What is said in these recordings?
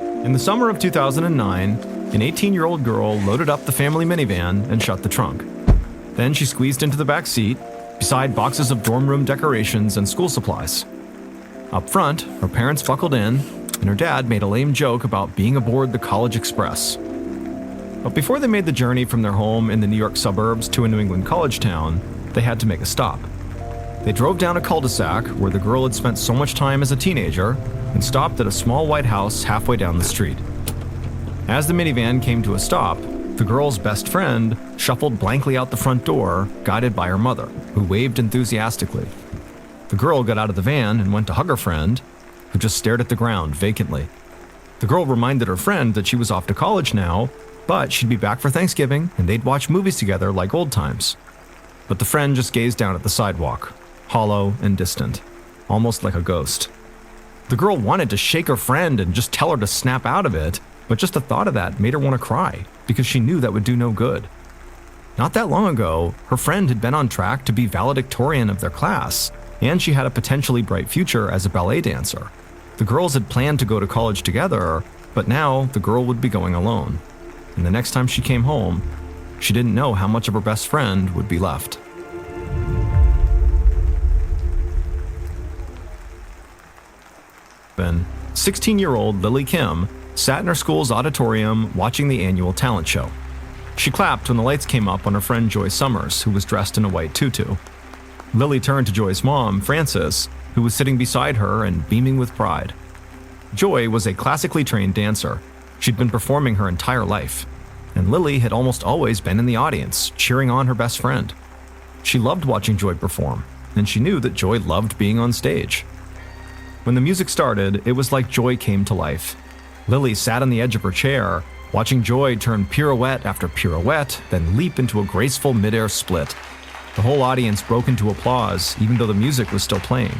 In the summer of 2009, an 18-year-old girl loaded up the family minivan and shut the trunk. Then she squeezed into the back seat, beside boxes of dorm room decorations and school supplies. Up front, her parents buckled in, and her dad made a lame joke about being aboard the College Express. But before they made the journey from their home in the New York suburbs to a New England college town, they had to make a stop. They drove down a cul-de-sac where the girl had spent so much time as a teenager and stopped at a small white house halfway down the street. As the minivan came to a stop, the girl's best friend shuffled blankly out the front door, guided by her mother, who waved enthusiastically. The girl got out of the van and went to hug her friend, who just stared at the ground vacantly. The girl reminded her friend that she was off to college now, but she'd be back for Thanksgiving and they'd watch movies together like old times. But the friend just gazed down at the sidewalk, hollow and distant, almost like a ghost. The girl wanted to shake her friend and just tell her to snap out of it, but just the thought of that made her want to cry, because she knew that would do no good. Not that long ago, her friend had been on track to be valedictorian of their class, and she had a potentially bright future as a ballet dancer. The girls had planned to go to college together, but now the girl would be going alone. And the next time she came home, she didn't know how much of her best friend would be left. Then, 16-year-old Lily Kim sat in her school's auditorium watching the annual talent show. She clapped when the lights came up on her friend Joy Summers, who was dressed in a white tutu. Lily turned to Joy's mom, Frances, who was sitting beside her and beaming with pride. Joy was a classically trained dancer. She'd been performing her entire life, and Lily had almost always been in the audience, cheering on her best friend. She loved watching Joy perform, and she knew that Joy loved being on stage. When the music started, it was like Joy came to life. Lily sat on the edge of her chair, watching Joy turn pirouette after pirouette, then leap into a graceful midair split. The whole audience broke into applause, even though the music was still playing.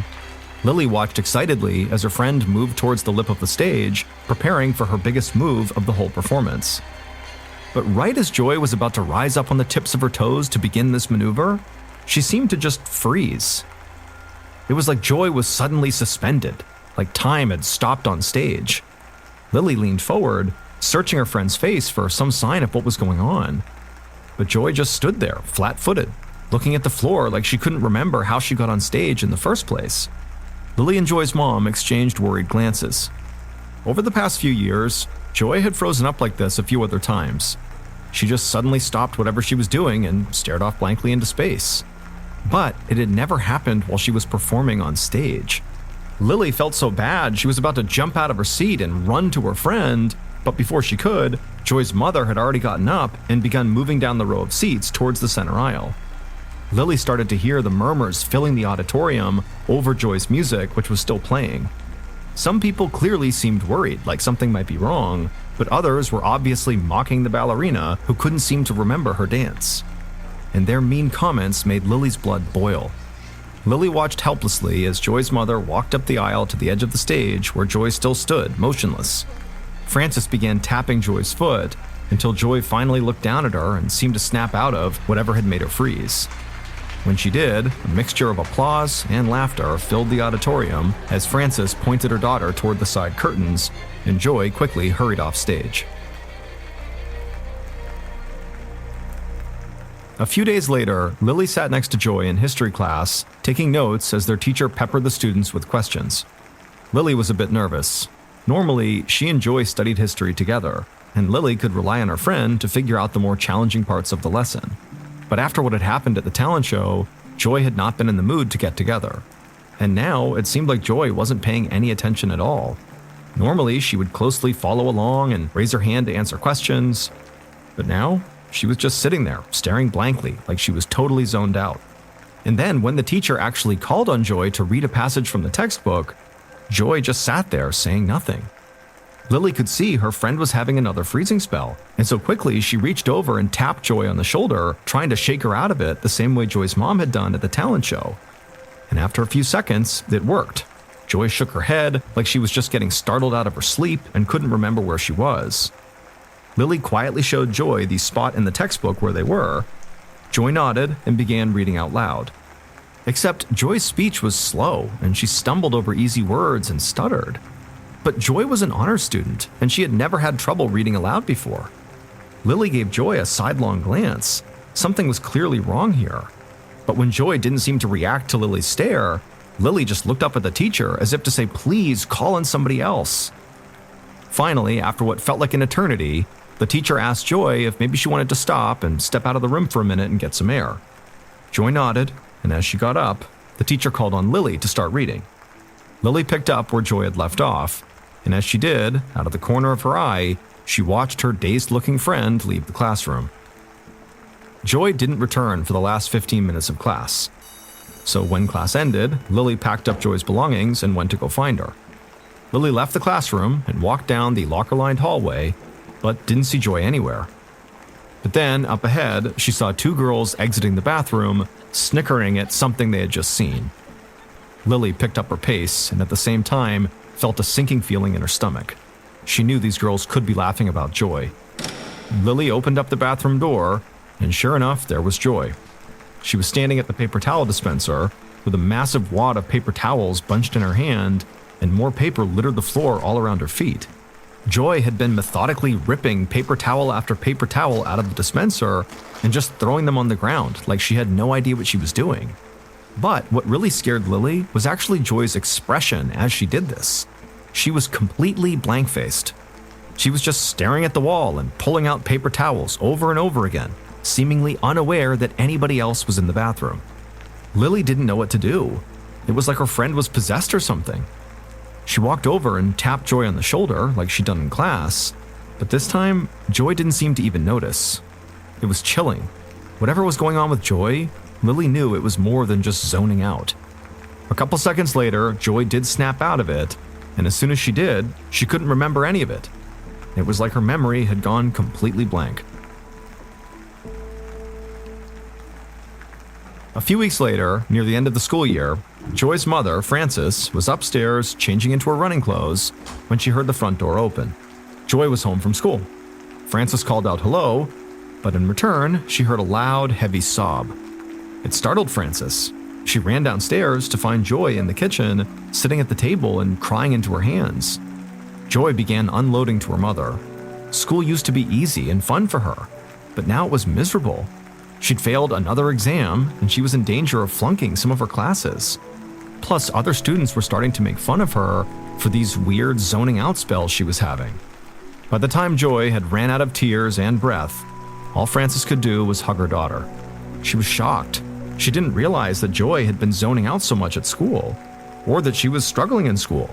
Lily watched excitedly as her friend moved towards the lip of the stage, preparing for her biggest move of the whole performance. But right as Joy was about to rise up on the tips of her toes to begin this maneuver, she seemed to just freeze. It was like Joy was suddenly suspended, like time had stopped on stage. Lily leaned forward, searching her friend's face for some sign of what was going on. But Joy just stood there, flat-footed, looking at the floor like she couldn't remember how she got on stage in the first place. Lily and Joy's mom exchanged worried glances. Over the past few years, Joy had frozen up like this a few other times. She just suddenly stopped whatever she was doing and stared off blankly into space. But it had never happened while she was performing on stage. Lily felt so bad she was about to jump out of her seat and run to her friend, but before she could, Joy's mother had already gotten up and begun moving down the row of seats towards the center aisle. Lily started to hear the murmurs filling the auditorium over Joy's music, which was still playing. Some people clearly seemed worried, like something might be wrong, but others were obviously mocking the ballerina who couldn't seem to remember her dance. And their mean comments made Lily's blood boil. Lily watched helplessly as Joy's mother walked up the aisle to the edge of the stage where Joy still stood, motionless. Frances began tapping Joy's foot until Joy finally looked down at her and seemed to snap out of whatever had made her freeze. When she did, a mixture of applause and laughter filled the auditorium as Frances pointed her daughter toward the side curtains, and Joy quickly hurried off stage. A few days later, Lily sat next to Joy in history class, taking notes as their teacher peppered the students with questions. Lily was a bit nervous. Normally, she and Joy studied history together, and Lily could rely on her friend to figure out the more challenging parts of the lesson. But after what had happened at the talent show, Joy had not been in the mood to get together. And now, it seemed like Joy wasn't paying any attention at all. Normally, she would closely follow along and raise her hand to answer questions. But now, she was just sitting there, staring blankly, like she was totally zoned out. And then, when the teacher actually called on Joy to read a passage from the textbook, Joy just sat there saying nothing. Lily could see her friend was having another freezing spell, and so quickly she reached over and tapped Joy on the shoulder, trying to shake her out of it the same way Joy's mom had done at the talent show. And after a few seconds, it worked. Joy shook her head like she was just getting startled out of her sleep and couldn't remember where she was. Lily quietly showed Joy the spot in the textbook where they were. Joy nodded and began reading out loud. Except Joy's speech was slow, and she stumbled over easy words and stuttered. But Joy was an honors student, and she had never had trouble reading aloud before. Lily gave Joy a sidelong glance. Something was clearly wrong here. But when Joy didn't seem to react to Lily's stare, Lily just looked up at the teacher as if to say, "Please, call in somebody else." Finally, after what felt like an eternity, the teacher asked Joy if maybe she wanted to stop and step out of the room for a minute and get some air. Joy nodded, and as she got up, the teacher called on Lily to start reading. Lily picked up where Joy had left off, and as she did, out of the corner of her eye, she watched her dazed-looking friend leave the classroom. Joy didn't return for the last 15 minutes of class. So when class ended, Lily packed up Joy's belongings and went to go find her. Lily left the classroom and walked down the locker-lined hallway, but didn't see Joy anywhere. But then, up ahead, she saw two girls exiting the bathroom, snickering at something they had just seen. Lily picked up her pace and at the same time felt a sinking feeling in her stomach. She knew these girls could be laughing about Joy. Lily opened up the bathroom door, and sure enough, there was Joy. She was standing at the paper towel dispenser with a massive wad of paper towels bunched in her hand, and more paper littered the floor all around her feet. Joy had been methodically ripping paper towel after paper towel out of the dispenser and just throwing them on the ground like she had no idea what she was doing. But what really scared Lily was actually Joy's expression as she did this. She was completely blank-faced. She was just staring at the wall and pulling out paper towels over and over again, seemingly unaware that anybody else was in the bathroom. Lily didn't know what to do. It was like her friend was possessed or something. She walked over and tapped Joy on the shoulder like she'd done in class, but this time, Joy didn't seem to even notice. It was chilling. Whatever was going on with Joy, Lily knew it was more than just zoning out. A couple seconds later, Joy did snap out of it, and as soon as she did, she couldn't remember any of it. It was like her memory had gone completely blank. A few weeks later, near the end of the school year, Joy's mother, Frances, was upstairs changing into her running clothes when she heard the front door open. Joy was home from school. Frances called out hello, but in return, she heard a loud, heavy sob. It startled Frances. She ran downstairs to find Joy in the kitchen, sitting at the table and crying into her hands. Joy began unloading to her mother. School used to be easy and fun for her, but now it was miserable. She'd failed another exam, and she was in danger of flunking some of her classes. Plus, other students were starting to make fun of her for these weird zoning out spells she was having. By the time Joy had ran out of tears and breath, all Frances could do was hug her daughter. She was shocked. She didn't realize that Joy had been zoning out so much at school, or that she was struggling in school.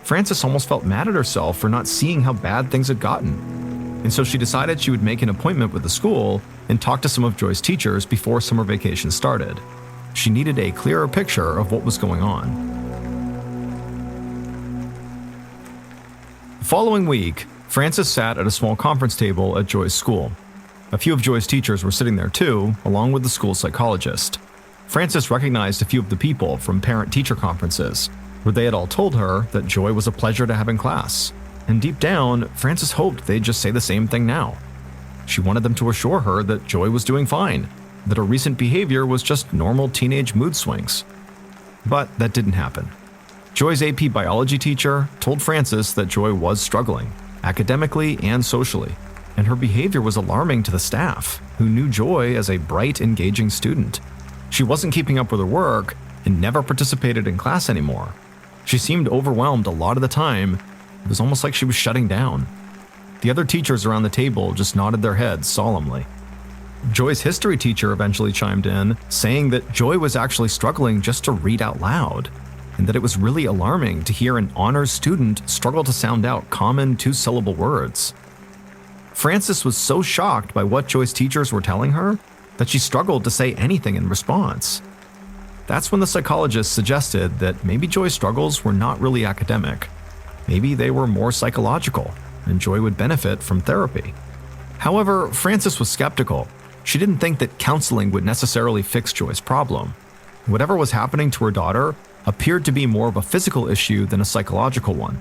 Frances almost felt mad at herself for not seeing how bad things had gotten. And so she decided she would make an appointment with the school and talk to some of Joy's teachers before summer vacation started. She needed a clearer picture of what was going on. The following week, Frances sat at a small conference table at Joy's school. A few of Joy's teachers were sitting there too, along with the school psychologist. Frances recognized a few of the people from parent-teacher conferences, where they had all told her that Joy was a pleasure to have in class. And deep down, Frances hoped they'd just say the same thing now. She wanted them to assure her that Joy was doing fine, that her recent behavior was just normal teenage mood swings. But that didn't happen. Joy's AP biology teacher told Frances that Joy was struggling, academically and socially, and her behavior was alarming to the staff, who knew Joy as a bright, engaging student. She wasn't keeping up with her work and never participated in class anymore. She seemed overwhelmed a lot of the time. It was almost like she was shutting down. The other teachers around the table just nodded their heads solemnly. Joy's history teacher eventually chimed in, saying that Joy was actually struggling just to read out loud, and that it was really alarming to hear an honors student struggle to sound out common two-syllable words. Frances was so shocked by what Joy's teachers were telling her that she struggled to say anything in response. That's when the psychologist suggested that maybe Joy's struggles were not really academic. Maybe they were more psychological, and Joy would benefit from therapy. However, Frances was skeptical. She didn't think that counseling would necessarily fix Joy's problem. Whatever was happening to her daughter appeared to be more of a physical issue than a psychological one.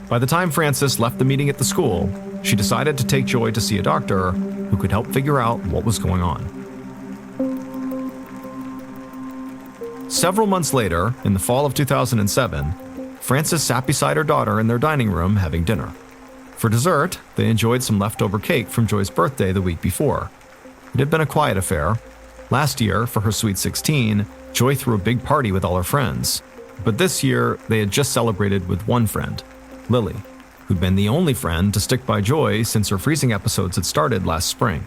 By the time Frances left the meeting at the school, she decided to take Joy to see a doctor who could help figure out what was going on. Several months later, in the fall of 2007, Frances sat beside her daughter in their dining room having dinner. For dessert, they enjoyed some leftover cake from Joy's birthday the week before. It had been a quiet affair. Last year, for her Sweet 16, Joy threw a big party with all her friends. But this year, they had just celebrated with one friend, Lily, who'd been the only friend to stick by Joy since her freezing episodes had started last spring.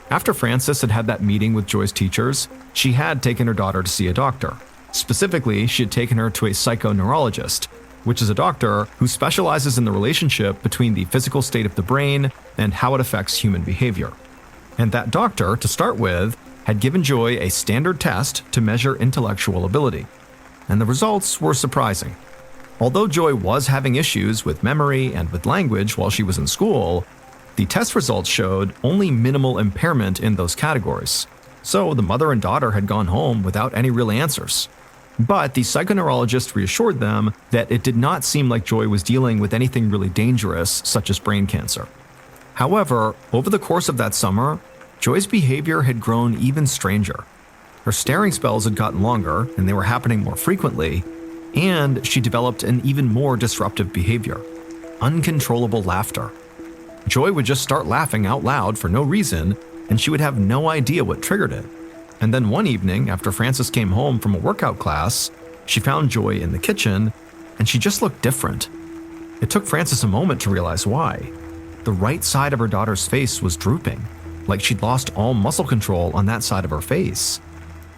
After Frances had had that meeting with Joy's teachers, she had taken her daughter to see a doctor. Specifically, she had taken her to a psychoneurologist, which is a doctor who specializes in the relationship between the physical state of the brain and how it affects human behavior. And that doctor, to start with, had given Joy a standard test to measure intellectual ability. And the results were surprising. Although Joy was having issues with memory and with language while she was in school, the test results showed only minimal impairment in those categories. So the mother and daughter had gone home without any real answers. But the psychoneurologist reassured them that it did not seem like Joy was dealing with anything really dangerous, such as brain cancer. However, over the course of that summer, Joy's behavior had grown even stranger. Her staring spells had gotten longer, and they were happening more frequently, and she developed an even more disruptive behavior: uncontrollable laughter. Joy would just start laughing out loud for no reason, and she would have no idea what triggered it. And then one evening, after Frances came home from a workout class, she found Joy in the kitchen, and she just looked different. It took Frances a moment to realize why. The right side of her daughter's face was drooping, like she'd lost all muscle control on that side of her face.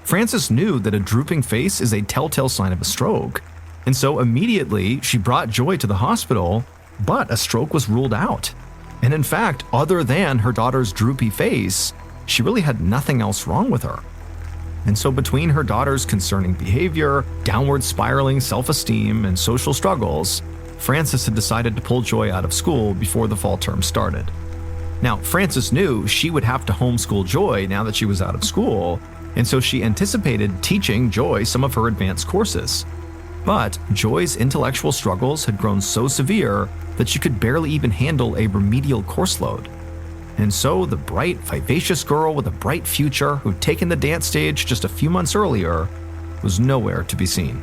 Frances knew that a drooping face is a telltale sign of a stroke, and so immediately she brought Joy to the hospital, but a stroke was ruled out. And in fact, other than her daughter's droopy face, she really had nothing else wrong with her. And so between her daughter's concerning behavior, downward spiraling self-esteem, and social struggles, Frances had decided to pull Joy out of school before the fall term started. Now, Frances knew she would have to homeschool Joy now that she was out of school, and so she anticipated teaching Joy some of her advanced courses. But Joy's intellectual struggles had grown so severe that she could barely even handle a remedial course load. And so the bright, vivacious girl with a bright future who'd taken the dance stage just a few months earlier was nowhere to be seen.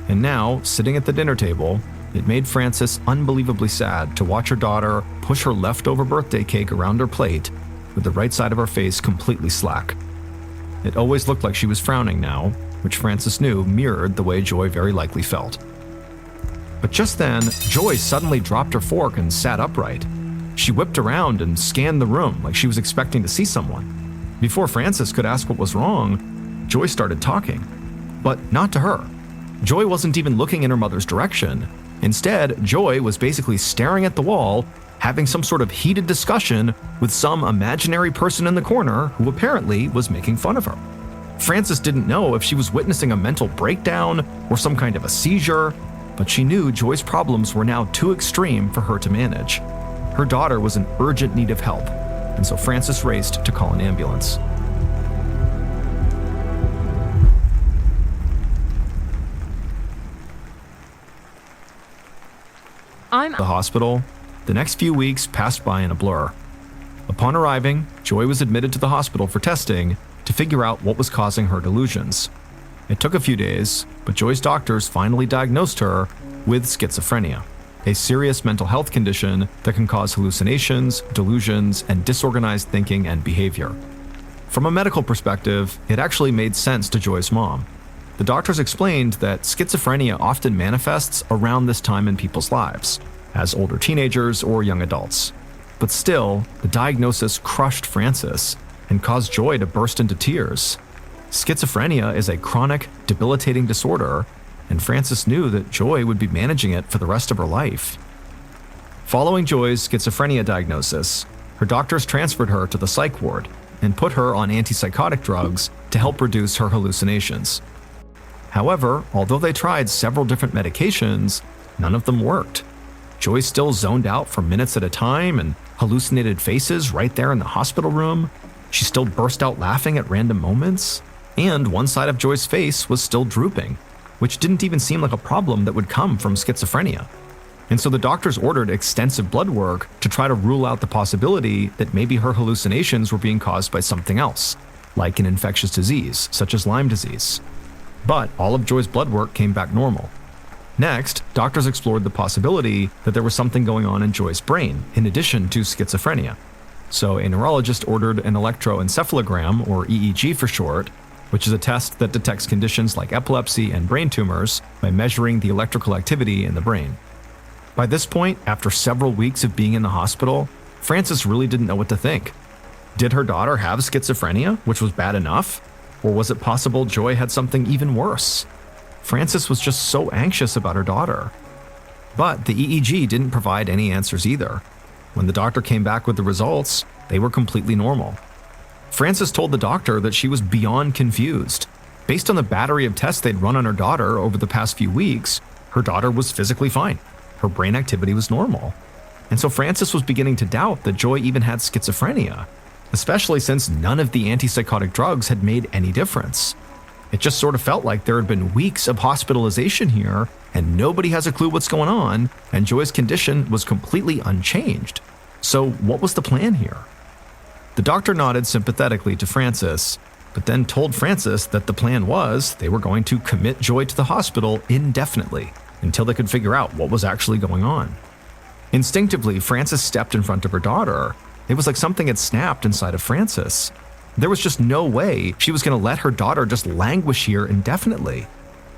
And now, sitting at the dinner table, it made Frances unbelievably sad to watch her daughter push her leftover birthday cake around her plate with the right side of her face completely slack. It always looked like she was frowning now, which Frances knew mirrored the way Joy very likely felt. But just then, Joy suddenly dropped her fork and sat upright. She whipped around and scanned the room like she was expecting to see someone. Before Frances could ask what was wrong, Joy started talking. But not to her. Joy wasn't even looking in her mother's direction. Instead, Joy was basically staring at the wall, having some sort of heated discussion with some imaginary person in the corner who apparently was making fun of her. Frances didn't know if she was witnessing a mental breakdown or some kind of a seizure, but she knew Joy's problems were now too extreme for her to manage. Her daughter was in urgent need of help, and so Frances raced to call an ambulance. The hospital, the next few weeks passed by in a blur. Upon arriving, Joy was admitted to the hospital for testing to figure out what was causing her delusions. It took a few days, but Joy's doctors finally diagnosed her with schizophrenia, a serious mental health condition that can cause hallucinations, delusions, and disorganized thinking and behavior. From a medical perspective, it actually made sense to Joy's mom. The doctors explained that schizophrenia often manifests around this time in people's lives, as older teenagers or young adults. But still, the diagnosis crushed Frances and caused Joy to burst into tears. Schizophrenia is a chronic, debilitating disorder, and Frances knew that Joy would be managing it for the rest of her life. Following Joy's schizophrenia diagnosis, her doctors transferred her to the psych ward and put her on antipsychotic drugs to help reduce her hallucinations. However, although they tried several different medications, none of them worked. Joy still zoned out for minutes at a time and hallucinated faces right there in the hospital room. She still burst out laughing at random moments, and one side of Joy's face was still drooping, which didn't even seem like a problem that would come from schizophrenia. And so the doctors ordered extensive blood work to try to rule out the possibility that maybe her hallucinations were being caused by something else, like an infectious disease, such as Lyme disease. But all of Joy's blood work came back normal. Next, doctors explored the possibility that there was something going on in Joy's brain, in addition to schizophrenia. So a neurologist ordered an electroencephalogram, or EEG for short, which is a test that detects conditions like epilepsy and brain tumors by measuring the electrical activity in the brain. By this point, after several weeks of being in the hospital, Frances really didn't know what to think. Did her daughter have schizophrenia, which was bad enough? Or was it possible Joy had something even worse? Frances was just so anxious about her daughter. But the EEG didn't provide any answers either. When the doctor came back with the results, they were completely normal. Frances told the doctor that she was beyond confused. Based on the battery of tests they'd run on her daughter over the past few weeks, her daughter was physically fine. Her brain activity was normal. And so Frances was beginning to doubt that Joy even had schizophrenia, especially since none of the antipsychotic drugs had made any difference. It just sort of felt like there had been weeks of hospitalization here, and nobody has a clue what's going on, and Joy's condition was completely unchanged. So what was the plan here? The doctor nodded sympathetically to Frances, but then told Frances that the plan was they were going to commit Joy to the hospital indefinitely, until they could figure out what was actually going on. Instinctively, Frances stepped in front of her daughter. It was like something had snapped inside of Frances. There was just no way she was going to let her daughter just languish here indefinitely.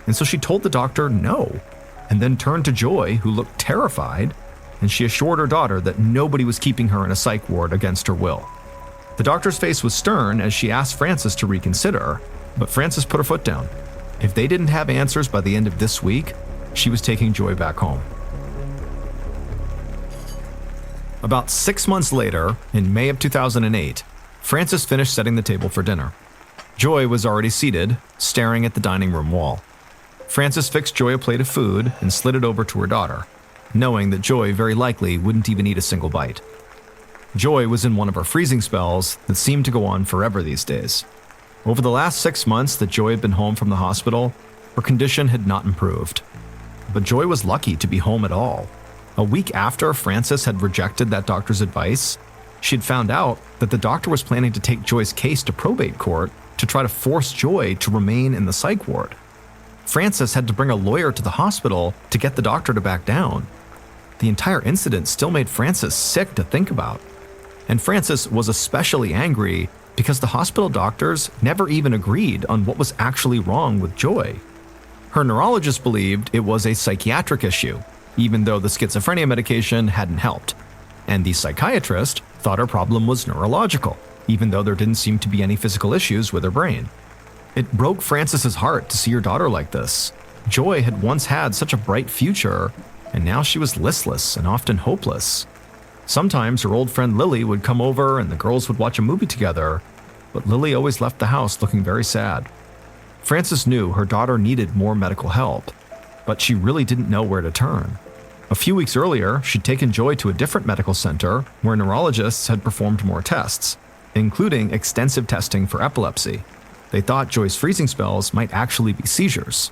And so she told the doctor no, and then turned to Joy, who looked terrified, and she assured her daughter that nobody was keeping her in a psych ward against her will. The doctor's face was stern as she asked Frances to reconsider, but Frances put her foot down. If they didn't have answers by the end of this week, she was taking Joy back home. About 6 months later, in May of 2008, Frances finished setting the table for dinner. Joy was already seated, staring at the dining room wall. Frances fixed Joy a plate of food and slid it over to her daughter, knowing that Joy very likely wouldn't even eat a single bite. Joy was in one of her freezing spells that seemed to go on forever these days. Over the last 6 months that Joy had been home from the hospital, her condition had not improved. But Joy was lucky to be home at all. A week after Frances had rejected that doctor's advice, she had found out that the doctor was planning to take Joy's case to probate court to try to force Joy to remain in the psych ward. Frances had to bring a lawyer to the hospital to get the doctor to back down. The entire incident still made Frances sick to think about. And Frances was especially angry because the hospital doctors never even agreed on what was actually wrong with Joy. Her neurologist believed it was a psychiatric issue, even though the schizophrenia medication hadn't helped. And the psychiatrist thought her problem was neurological, even though there didn't seem to be any physical issues with her brain. It broke Frances's heart to see her daughter like this. Joy had once had such a bright future, and now she was listless and often hopeless. Sometimes her old friend Lily would come over and the girls would watch a movie together, but Lily always left the house looking very sad. Frances knew her daughter needed more medical help, but she really didn't know where to turn. A few weeks earlier, she'd taken Joy to a different medical center where neurologists had performed more tests, including extensive testing for epilepsy. They thought Joy's freezing spells might actually be seizures.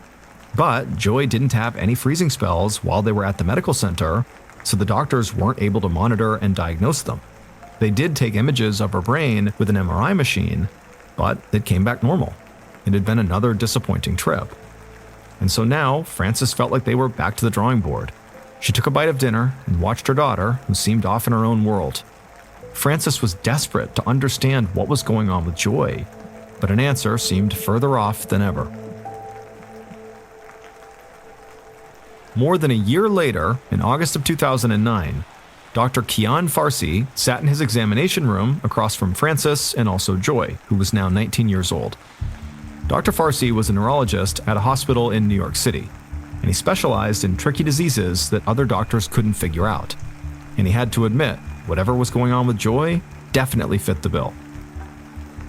But Joy didn't have any freezing spells while they were at the medical center, so the doctors weren't able to monitor and diagnose them. They did take images of her brain with an MRI machine, but it came back normal. It had been another disappointing trip. And so now, Frances felt like they were back to the drawing board. She took a bite of dinner and watched her daughter, who seemed off in her own world. Frances was desperate to understand what was going on with Joy, but an answer seemed further off than ever. More than a year later, in August of 2009, Dr. Kian Farsi sat in his examination room across from Frances and also Joy, who was now 19 years old. Dr. Farsi was a neurologist at a hospital in New York City, and he specialized in tricky diseases that other doctors couldn't figure out. And he had to admit, whatever was going on with Joy definitely fit the bill.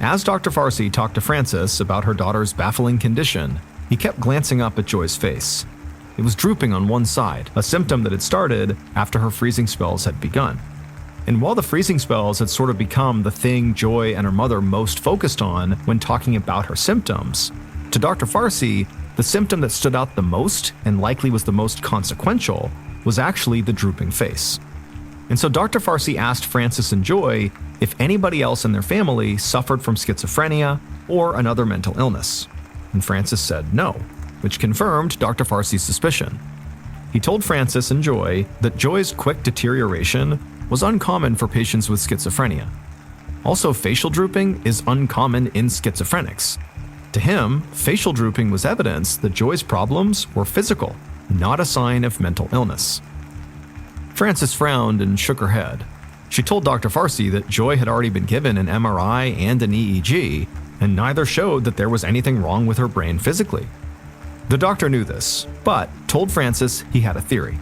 As Dr. Farsi talked to Frances about her daughter's baffling condition, he kept glancing up at Joy's face. It was drooping on one side, a symptom that had started after her freezing spells had begun. And while the freezing spells had sort of become the thing Joy and her mother most focused on when talking about her symptoms, to Dr. Farsi, the symptom that stood out the most, and likely was the most consequential, was actually the drooping face. And so Dr. Farsi asked Frances and Joy if anybody else in their family suffered from schizophrenia or another mental illness. And Frances said no, which confirmed Dr. Farsi's suspicion. He told Frances and Joy that Joy's quick deterioration was uncommon for patients with schizophrenia. Also, facial drooping is uncommon in schizophrenics. To him, facial drooping was evidence that Joy's problems were physical, not a sign of mental illness. Frances frowned and shook her head. She told Dr. Farsi that Joy had already been given an MRI and an EEG, and neither showed that there was anything wrong with her brain physically. The doctor knew this, but told Frances he had a theory.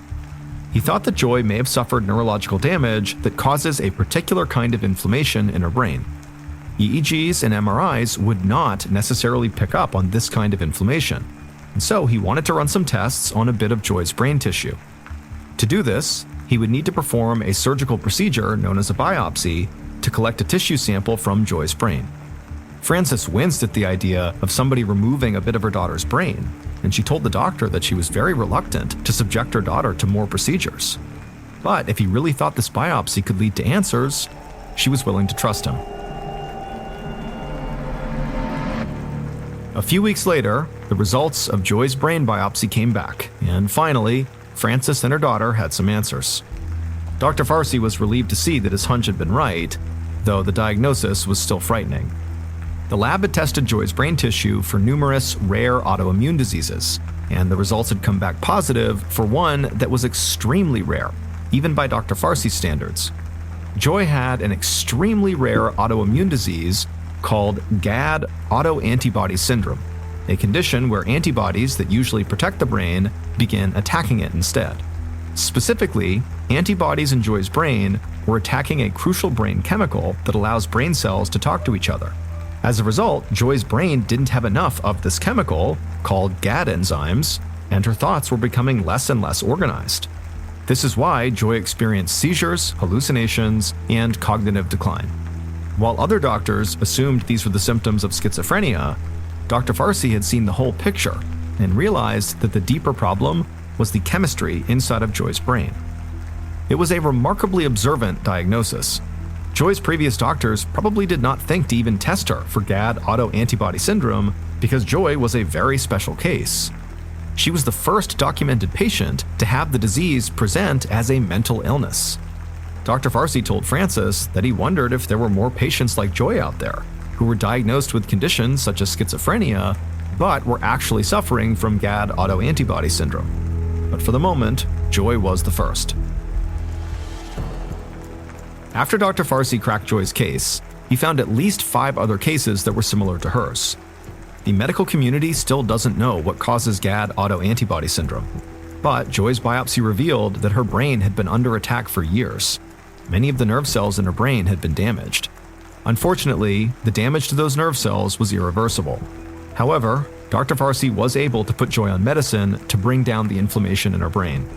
He thought that Joy may have suffered neurological damage that causes a particular kind of inflammation in her brain. EEGs and MRIs would not necessarily pick up on this kind of inflammation, and so he wanted to run some tests on a bit of Joy's brain tissue. To do this, he would need to perform a surgical procedure known as a biopsy to collect a tissue sample from Joy's brain. Frances winced at the idea of somebody removing a bit of her daughter's brain, and she told the doctor that she was very reluctant to subject her daughter to more procedures. But if he really thought this biopsy could lead to answers, she was willing to trust him. A few weeks later, the results of Joy's brain biopsy came back, and finally, Frances and her daughter had some answers. Dr. Farsi was relieved to see that his hunch had been right, though the diagnosis was still frightening. The lab had tested Joy's brain tissue for numerous rare autoimmune diseases, and the results had come back positive for one that was extremely rare, even by Dr. Farsi's standards. Joy had an extremely rare autoimmune disease called GAD autoantibody syndrome, a condition where antibodies that usually protect the brain begin attacking it instead. Specifically, antibodies in Joy's brain were attacking a crucial brain chemical that allows brain cells to talk to each other. As a result, Joy's brain didn't have enough of this chemical, called GAD enzymes, and her thoughts were becoming less and less organized. This is why Joy experienced seizures, hallucinations, and cognitive decline. While other doctors assumed these were the symptoms of schizophrenia, Dr. Farsi had seen the whole picture and realized that the deeper problem was the chemistry inside of Joy's brain. It was a remarkably observant diagnosis. Joy's previous doctors probably did not think to even test her for GAD autoantibody syndrome because Joy was a very special case. She was the first documented patient to have the disease present as a mental illness. Dr. Farsi told Frances that he wondered if there were more patients like Joy out there who were diagnosed with conditions such as schizophrenia, but were actually suffering from GAD autoantibody syndrome. But for the moment, Joy was the first. After Dr. Farsi cracked Joy's case, he found at least 5 other cases that were similar to hers. The medical community still doesn't know what causes GAD autoantibody syndrome, but Joy's biopsy revealed that her brain had been under attack for years. Many of the nerve cells in her brain had been damaged. Unfortunately, the damage to those nerve cells was irreversible. However, Dr. Farsi was able to put Joy on medicine to bring down the inflammation in her brain.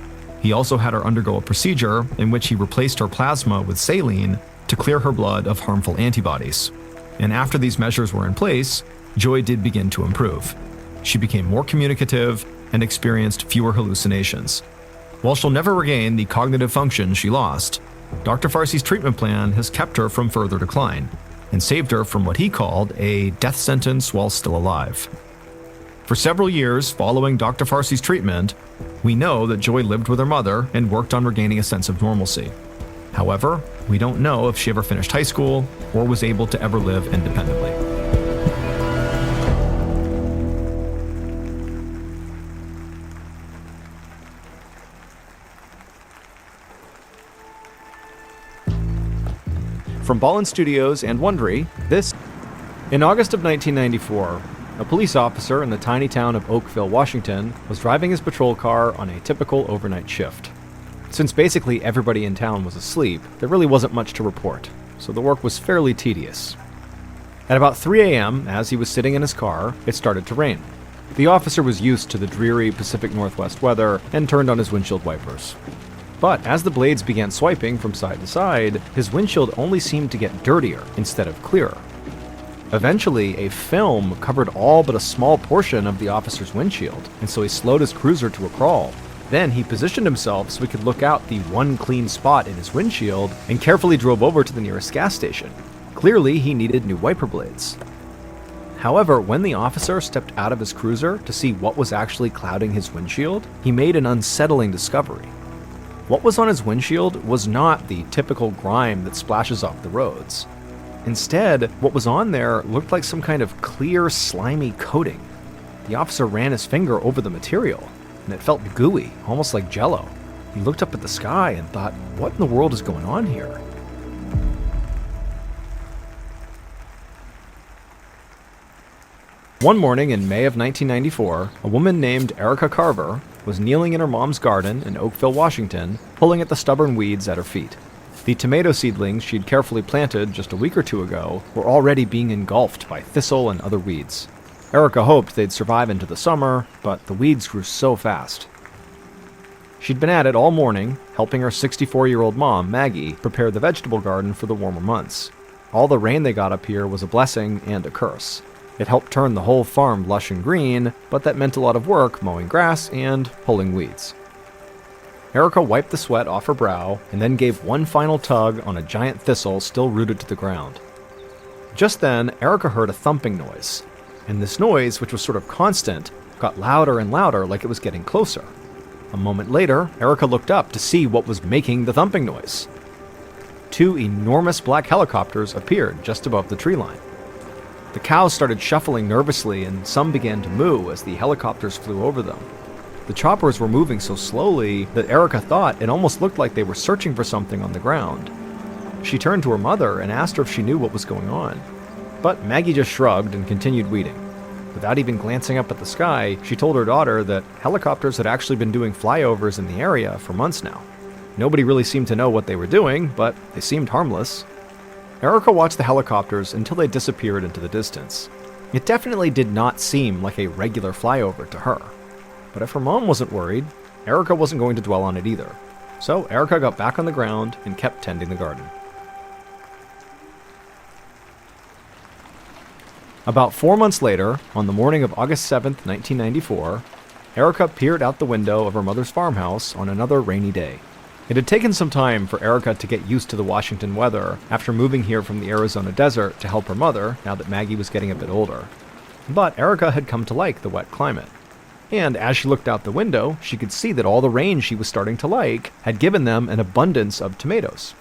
He also had her undergo a procedure in which he replaced her plasma with saline to clear her blood of harmful antibodies. And after these measures were in place, Joy did begin to improve. She became more communicative and experienced fewer hallucinations. While she'll never regain the cognitive function she lost, Dr. Farsi's treatment plan has kept her from further decline and saved her from what he called a death sentence while still alive. For several years following Dr. Farsi's treatment, we know that Joy lived with her mother and worked on regaining a sense of normalcy. However, we don't know if she ever finished high school or was able to ever live independently. From Mrballen Studios and Wondery, this. In August of 1994, a police officer in the tiny town of Oakville, Washington, was driving his patrol car on a typical overnight shift. Since basically everybody in town was asleep, there really wasn't much to report, so the work was fairly tedious. At about 3 a.m., as he was sitting in his car, it started to rain. The officer was used to the dreary Pacific Northwest weather and turned on his windshield wipers. But as the blades began swiping from side to side, his windshield only seemed to get dirtier instead of clearer. Eventually, a film covered all but a small portion of the officer's windshield, and so he slowed his cruiser to a crawl. Then he positioned himself so he could look out the one clean spot in his windshield and carefully drove over to the nearest gas station. Clearly, he needed new wiper blades. However, when the officer stepped out of his cruiser to see what was actually clouding his windshield, he made an unsettling discovery. What was on his windshield was not the typical grime that splashes off the roads. Instead, what was on there looked like some kind of clear, slimy coating. The officer ran his finger over the material, and it felt gooey, almost like jello. He looked up at the sky and thought, what in the world is going on here? One morning in May of 1994, a woman named Erica Carver was kneeling in her mom's garden in Oakville, Washington, pulling at the stubborn weeds at her feet. The tomato seedlings she'd carefully planted just a week or two ago were already being engulfed by thistle and other weeds. Erica hoped they'd survive into the summer, but the weeds grew so fast. She'd been at it all morning, helping her 64-year-old mom, Maggie, prepare the vegetable garden for the warmer months. All the rain they got up here was a blessing and a curse. It helped turn the whole farm lush and green, but that meant a lot of work mowing grass and pulling weeds. Erica wiped the sweat off her brow and then gave one final tug on a giant thistle still rooted to the ground. Just then, Erica heard a thumping noise, and this noise, which was sort of constant, got louder and louder like it was getting closer. A moment later, Erica looked up to see what was making the thumping noise. Two enormous black helicopters appeared just above the tree line. The cows started shuffling nervously, and some began to moo as the helicopters flew over them. The choppers were moving so slowly that Erica thought it almost looked like they were searching for something on the ground. She turned to her mother and asked her if she knew what was going on. But Maggie just shrugged and continued weeding. Without even glancing up at the sky, she told her daughter that helicopters had actually been doing flyovers in the area for months now. Nobody really seemed to know what they were doing, but they seemed harmless. Erica watched the helicopters until they disappeared into the distance. It definitely did not seem like a regular flyover to her. But if her mom wasn't worried, Erica wasn't going to dwell on it either. So Erica got back on the ground and kept tending the garden. About 4 months later, on the morning of August 7th, 1994, Erica peered out the window of her mother's farmhouse on another rainy day. It had taken some time for Erica to get used to the Washington weather after moving here from the Arizona desert to help her mother now that Maggie was getting a bit older. But Erica had come to like the wet climate. And as she looked out the window, she could see that all the rain she was starting to like had given them an abundance of tomatoes.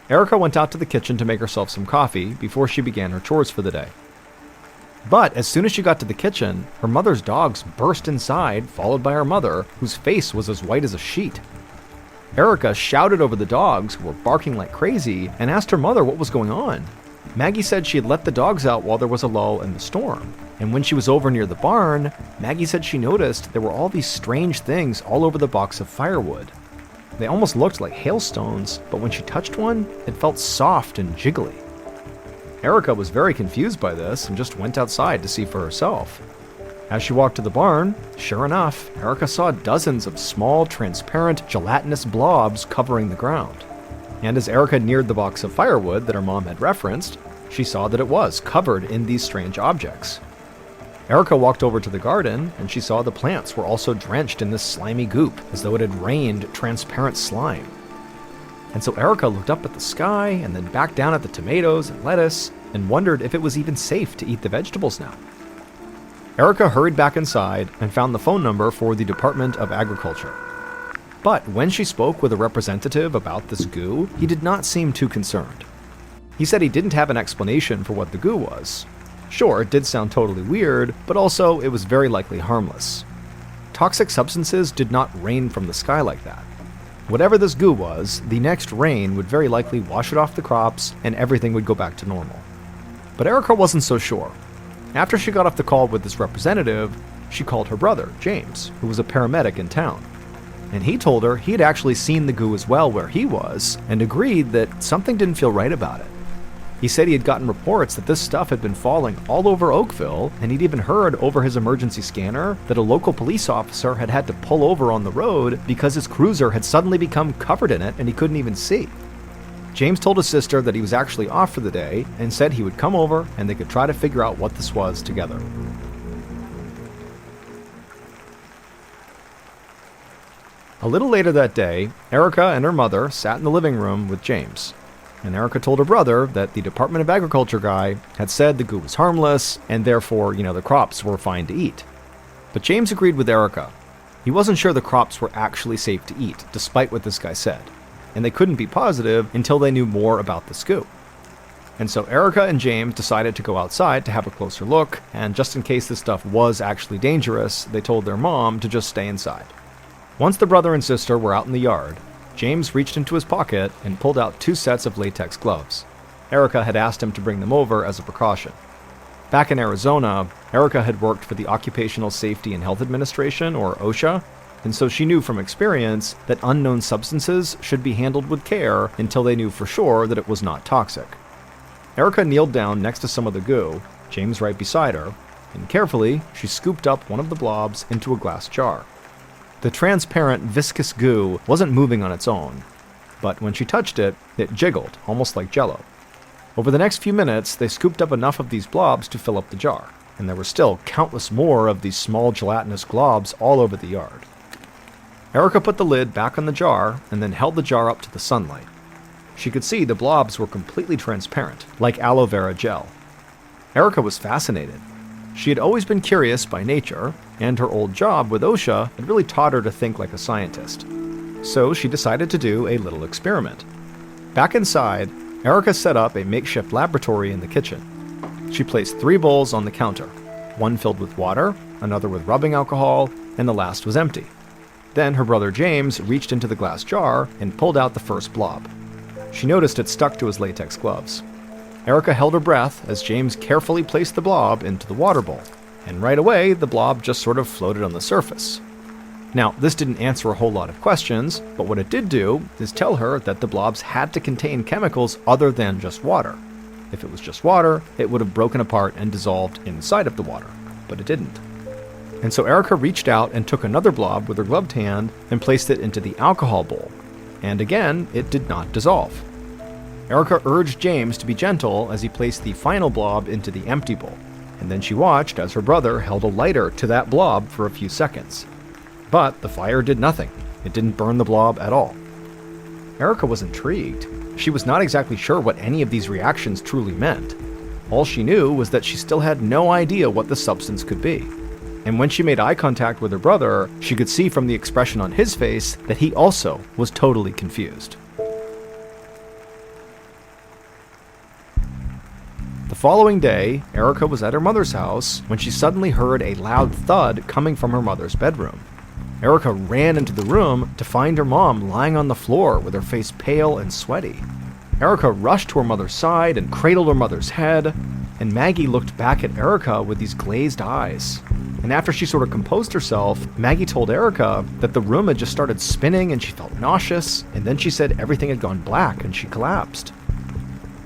Erica went out to the kitchen to make herself some coffee before she began her chores for the day. But as soon as she got to the kitchen, her mother's dogs burst inside, followed by her mother, whose face was as white as a sheet. Erica shouted over the dogs, who were barking like crazy, and asked her mother what was going on. Maggie said she had let the dogs out while there was a lull in the storm, and when she was over near the barn, Maggie said she noticed there were all these strange things all over the box of firewood. They almost looked like hailstones, but when she touched one, it felt soft and jiggly. Erica was very confused by this and just went outside to see for herself. As she walked to the barn, sure enough, Erica saw dozens of small, transparent, gelatinous blobs covering the ground. And as Erica neared the box of firewood that her mom had referenced, she saw that it was covered in these strange objects. Erica walked over to the garden, and she saw the plants were also drenched in this slimy goop, as though it had rained transparent slime. And so Erica looked up at the sky, and then back down at the tomatoes and lettuce, and wondered if it was even safe to eat the vegetables now. Erica hurried back inside and found the phone number for the Department of Agriculture. But when she spoke with a representative about this goo, he did not seem too concerned. He said he didn't have an explanation for what the goo was. Sure, it did sound totally weird, but also it was very likely harmless. Toxic substances did not rain from the sky like that. Whatever this goo was, the next rain would very likely wash it off the crops and everything would go back to normal. But Erica wasn't so sure. After she got off the call with this representative, she called her brother, James, who was a paramedic in town. And he told her he had actually seen the goo as well where he was, and agreed that something didn't feel right about it. He said he had gotten reports that this stuff had been falling all over Oakville, and he'd even heard over his emergency scanner that a local police officer had had to pull over on the road because his cruiser had suddenly become covered in it and he couldn't even see. James told his sister that he was actually off for the day and said he would come over and they could try to figure out what this was together. A little later that day, Erica and her mother sat in the living room with James. and Erica told her brother that the Department of Agriculture guy had said the goo was harmless, and therefore, the crops were fine to eat. But James agreed with Erica. He wasn't sure the crops were actually safe to eat, despite what this guy said, and they couldn't be positive until they knew more about the goo. And so Erica and James decided to go outside to have a closer look, and just in case this stuff was actually dangerous, they told their mom to just stay inside. Once the brother and sister were out in the yard, James reached into his pocket and pulled out 2 sets of latex gloves. Erica had asked him to bring them over as a precaution. Back in Arizona, Erica had worked for the Occupational Safety and Health Administration, or OSHA, and so she knew from experience that unknown substances should be handled with care until they knew for sure that it was not toxic. Erica kneeled down next to some of the goo, James right beside her, and carefully she scooped up one of the blobs into a glass jar. The transparent, viscous goo wasn't moving on its own, but when she touched it, it jiggled, almost like jello. Over the next few minutes, they scooped up enough of these blobs to fill up the jar, and there were still countless more of these small gelatinous globs all over the yard. Erica put the lid back on the jar and then held the jar up to the sunlight. She could see the blobs were completely transparent, like aloe vera gel. Erica was fascinated. She had always been curious by nature, and her old job with OSHA had really taught her to think like a scientist. So she decided to do a little experiment. Back inside, Erica set up a makeshift laboratory in the kitchen. She placed 3 bowls on the counter, one filled with water, another with rubbing alcohol, and the last was empty. Then her brother James reached into the glass jar and pulled out the first blob. She noticed it stuck to his latex gloves. Erica held her breath as James carefully placed the blob into the water bowl, and right away the blob just sort of floated on the surface. Now, this didn't answer a whole lot of questions, but what it did do is tell her that the blobs had to contain chemicals other than just water. If it was just water, it would have broken apart and dissolved inside of the water, but it didn't. And so Erica reached out and took another blob with her gloved hand and placed it into the alcohol bowl, and again, it did not dissolve. Erica urged James to be gentle as he placed the final blob into the empty bowl, and then she watched as her brother held a lighter to that blob for a few seconds. But the fire did nothing. It didn't burn the blob at all. Erica was intrigued. She was not exactly sure what any of these reactions truly meant. All she knew was that she still had no idea what the substance could be. And when she made eye contact with her brother, she could see from the expression on his face that he also was totally confused. The following day, Erica was at her mother's house when she suddenly heard a loud thud coming from her mother's bedroom. Erica ran into the room to find her mom lying on the floor with her face pale and sweaty. Erica rushed to her mother's side and cradled her mother's head, and Maggie looked back at Erica with these glazed eyes. And after she sort of composed herself, Maggie told Erica that the room had just started spinning and she felt nauseous, and then she said everything had gone black and she collapsed.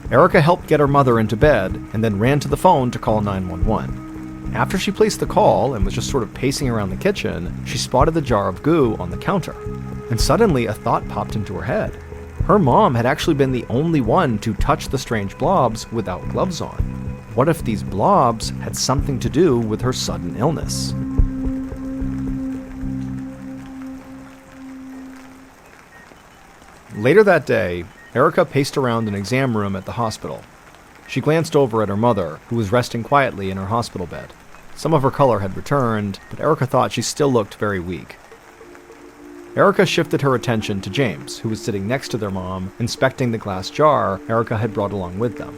Erica helped get her mother into bed and then ran to the phone to call 911. After she placed the call and was just sort of pacing around the kitchen, she spotted the jar of goo on the counter. And suddenly a thought popped into her head. Her mom had actually been the only one to touch the strange blobs without gloves on. What if these blobs had something to do with her sudden illness? Later that day, Erica paced around an exam room at the hospital. She glanced over at her mother, who was resting quietly in her hospital bed. Some of her color had returned, but Erica thought she still looked very weak. Erica shifted her attention to James, who was sitting next to their mom, inspecting the glass jar Erica had brought along with them.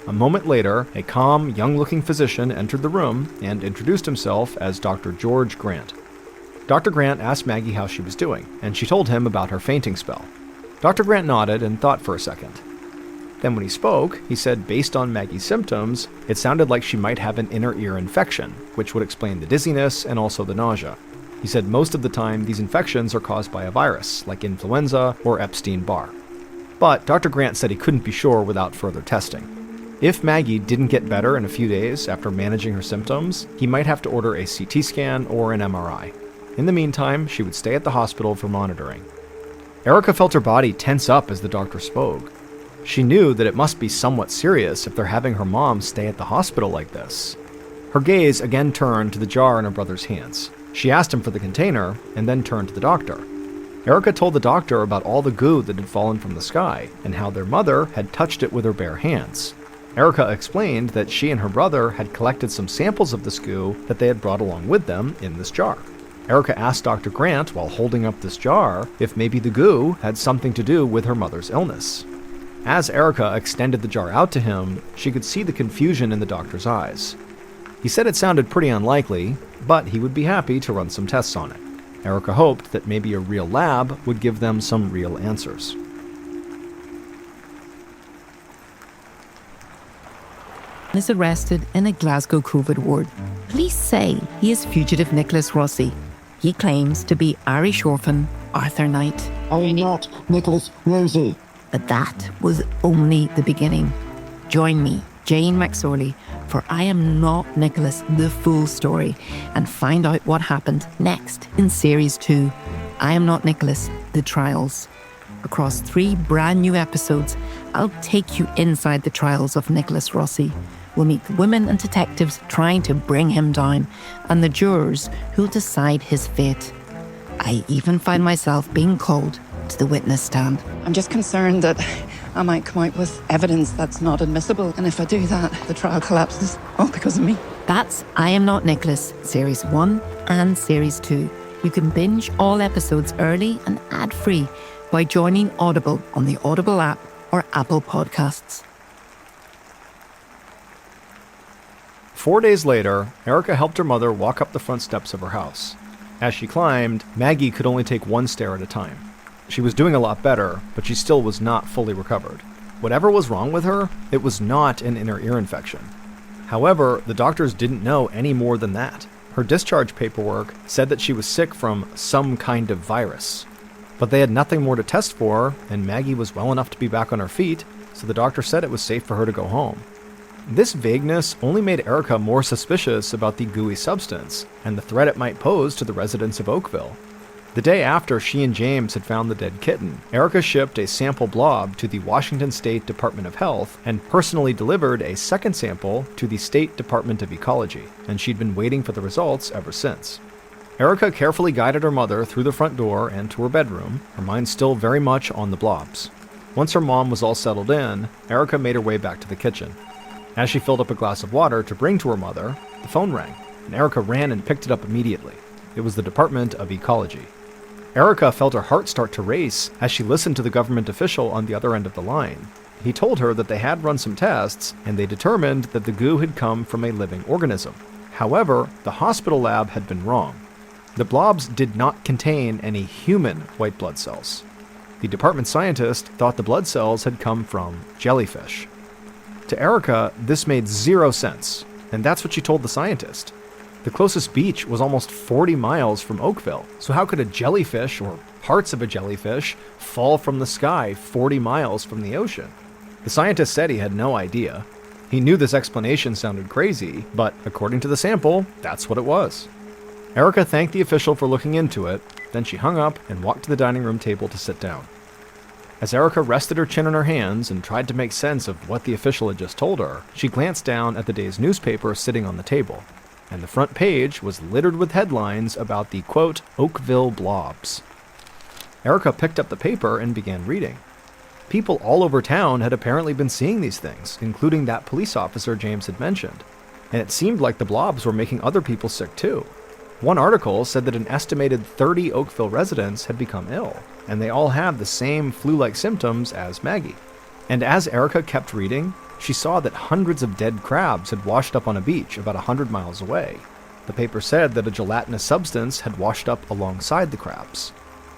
A moment later, a calm, young-looking physician entered the room and introduced himself as Dr. George Grant. Dr. Grant asked Maggie how she was doing, and she told him about her fainting spell. Dr. Grant nodded and thought for a second. Then when he spoke, he said based on Maggie's symptoms, it sounded like she might have an inner ear infection, which would explain the dizziness and also the nausea. He said most of the time these infections are caused by a virus, like influenza or Epstein-Barr. But Dr. Grant said he couldn't be sure without further testing. If Maggie didn't get better in a few days after managing her symptoms, he might have to order a CT scan or an MRI. In the meantime, she would stay at the hospital for monitoring. Erica felt her body tense up as the doctor spoke. She knew that it must be somewhat serious if they're having her mom stay at the hospital like this. Her gaze again turned to the jar in her brother's hands. She asked him for the container and then turned to the doctor. Erica told the doctor about all the goo that had fallen from the sky and how their mother had touched it with her bare hands. Erica explained that she and her brother had collected some samples of this goo that they had brought along with them in this jar. Erica asked Dr. Grant while holding up this jar if maybe the goo had something to do with her mother's illness. As Erica extended the jar out to him, she could see the confusion in the doctor's eyes. He said it sounded pretty unlikely, but he would be happy to run some tests on it. Erica hoped that maybe a real lab would give them some real answers. Is arrested in a Glasgow COVID ward. Police say he is fugitive Nicholas Rossi. He claims to be Irish orphan Arthur Knight. I am not Nicholas Rossi. But that was only the beginning. Join me, Jane McSorley, for I Am Not Nicholas, the full story, and find out what happened next in Series 2, I Am Not Nicholas, The Trials. Across 3 brand new episodes, I'll take you inside the trials of Nicholas Rossi. We'll meet the women and detectives trying to bring him down, and the jurors who'll decide his fate. I even find myself being called to the witness stand. I'm just concerned that I might come out with evidence that's not admissible, and if I do that, the trial collapses, all because of me. That's I Am Not Nicholas, Series 1 and Series 2. You can binge all episodes early and ad-free by joining Audible on the Audible app or Apple Podcasts. 4 days later, Erica helped her mother walk up the front steps of her house. As she climbed, Maggie could only take one stair at a time. She was doing a lot better, but she still was not fully recovered. Whatever was wrong with her, it was not an inner ear infection. However, the doctors didn't know any more than that. Her discharge paperwork said that she was sick from some kind of virus. But they had nothing more to test for, and Maggie was well enough to be back on her feet, so the doctor said it was safe for her to go home. This vagueness only made Erica more suspicious about the gooey substance and the threat it might pose to the residents of Oakville. The day after she and James had found the dead kitten, Erica shipped a sample blob to the Washington State Department of Health and personally delivered a second sample to the State Department of Ecology, and she'd been waiting for the results ever since. Erica carefully guided her mother through the front door and to her bedroom, her mind still very much on the blobs. Once her mom was all settled in, Erica made her way back to the kitchen. As she filled up a glass of water to bring to her mother, the phone rang, and Erica ran and picked it up immediately. It was the Department of Ecology. Erica felt her heart start to race as she listened to the government official on the other end of the line. He told her that they had run some tests, and they determined that the goo had come from a living organism. However, the hospital lab had been wrong. The blobs did not contain any human white blood cells. The department scientist thought the blood cells had come from jellyfish. To Erica, this made zero sense, and that's what she told the scientist. The closest beach was almost 40 miles from Oakville, so how could a jellyfish, or parts of a jellyfish, fall from the sky 40 miles from the ocean? The scientist said he had no idea. He knew this explanation sounded crazy, but according to the sample, that's what it was. Erica thanked the official for looking into it, then she hung up and walked to the dining room table to sit down. As Erica rested her chin on her hands and tried to make sense of what the official had just told her, she glanced down at the day's newspaper sitting on the table, and the front page was littered with headlines about the, quote, Oakville blobs. Erica picked up the paper and began reading. People all over town had apparently been seeing these things, including that police officer James had mentioned, and it seemed like the blobs were making other people sick too. One article said that an estimated 30 Oakville residents had become ill, and they all had the same flu-like symptoms as Maggie. And as Erica kept reading, she saw that hundreds of dead crabs had washed up on a beach about 100 miles away. The paper said that a gelatinous substance had washed up alongside the crabs.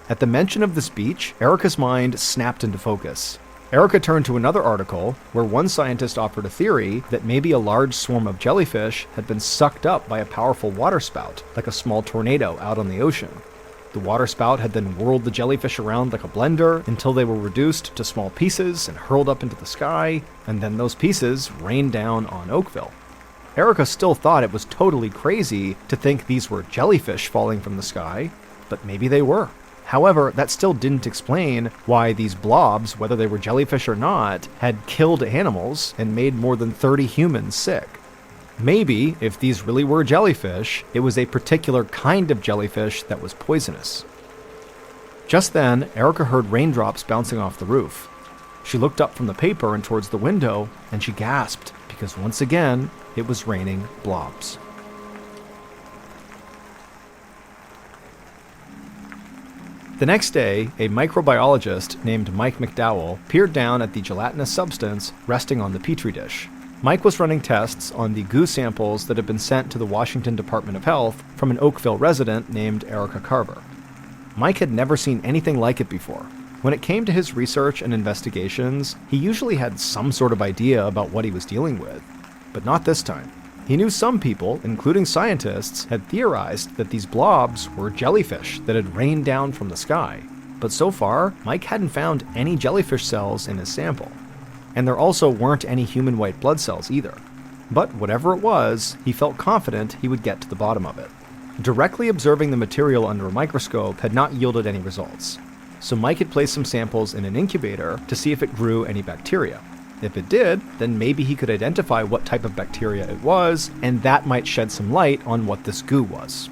At the mention of this beach, Erica's mind snapped into focus. Erica turned to another article where one scientist offered a theory that maybe a large swarm of jellyfish had been sucked up by a powerful waterspout, like a small tornado out on the ocean. The waterspout had then whirled the jellyfish around like a blender until they were reduced to small pieces and hurled up into the sky, and then those pieces rained down on Oakville. Erica still thought it was totally crazy to think these were jellyfish falling from the sky, but maybe they were. However, that still didn't explain why these blobs, whether they were jellyfish or not, had killed animals and made more than 30 humans sick. Maybe, if these really were jellyfish, it was a particular kind of jellyfish that was poisonous. Just then, Erica heard raindrops bouncing off the roof. She looked up from the paper and towards the window, and she gasped because once again, it was raining blobs. The next day, a microbiologist named Mike McDowell peered down at the gelatinous substance resting on the petri dish. Mike was running tests on the goo samples that had been sent to the Washington Department of Health from an Oakville resident named Erica Carver. Mike had never seen anything like it before. When it came to his research and investigations, he usually had some sort of idea about what he was dealing with, but not this time. He knew some people, including scientists, had theorized that these blobs were jellyfish that had rained down from the sky. But so far, Mike hadn't found any jellyfish cells in his sample. And there also weren't any human white blood cells either. But whatever it was, he felt confident he would get to the bottom of it. Directly observing the material under a microscope had not yielded any results. So Mike had placed some samples in an incubator to see if it grew any bacteria. If it did, then maybe he could identify what type of bacteria it was, and that might shed some light on what this goo was.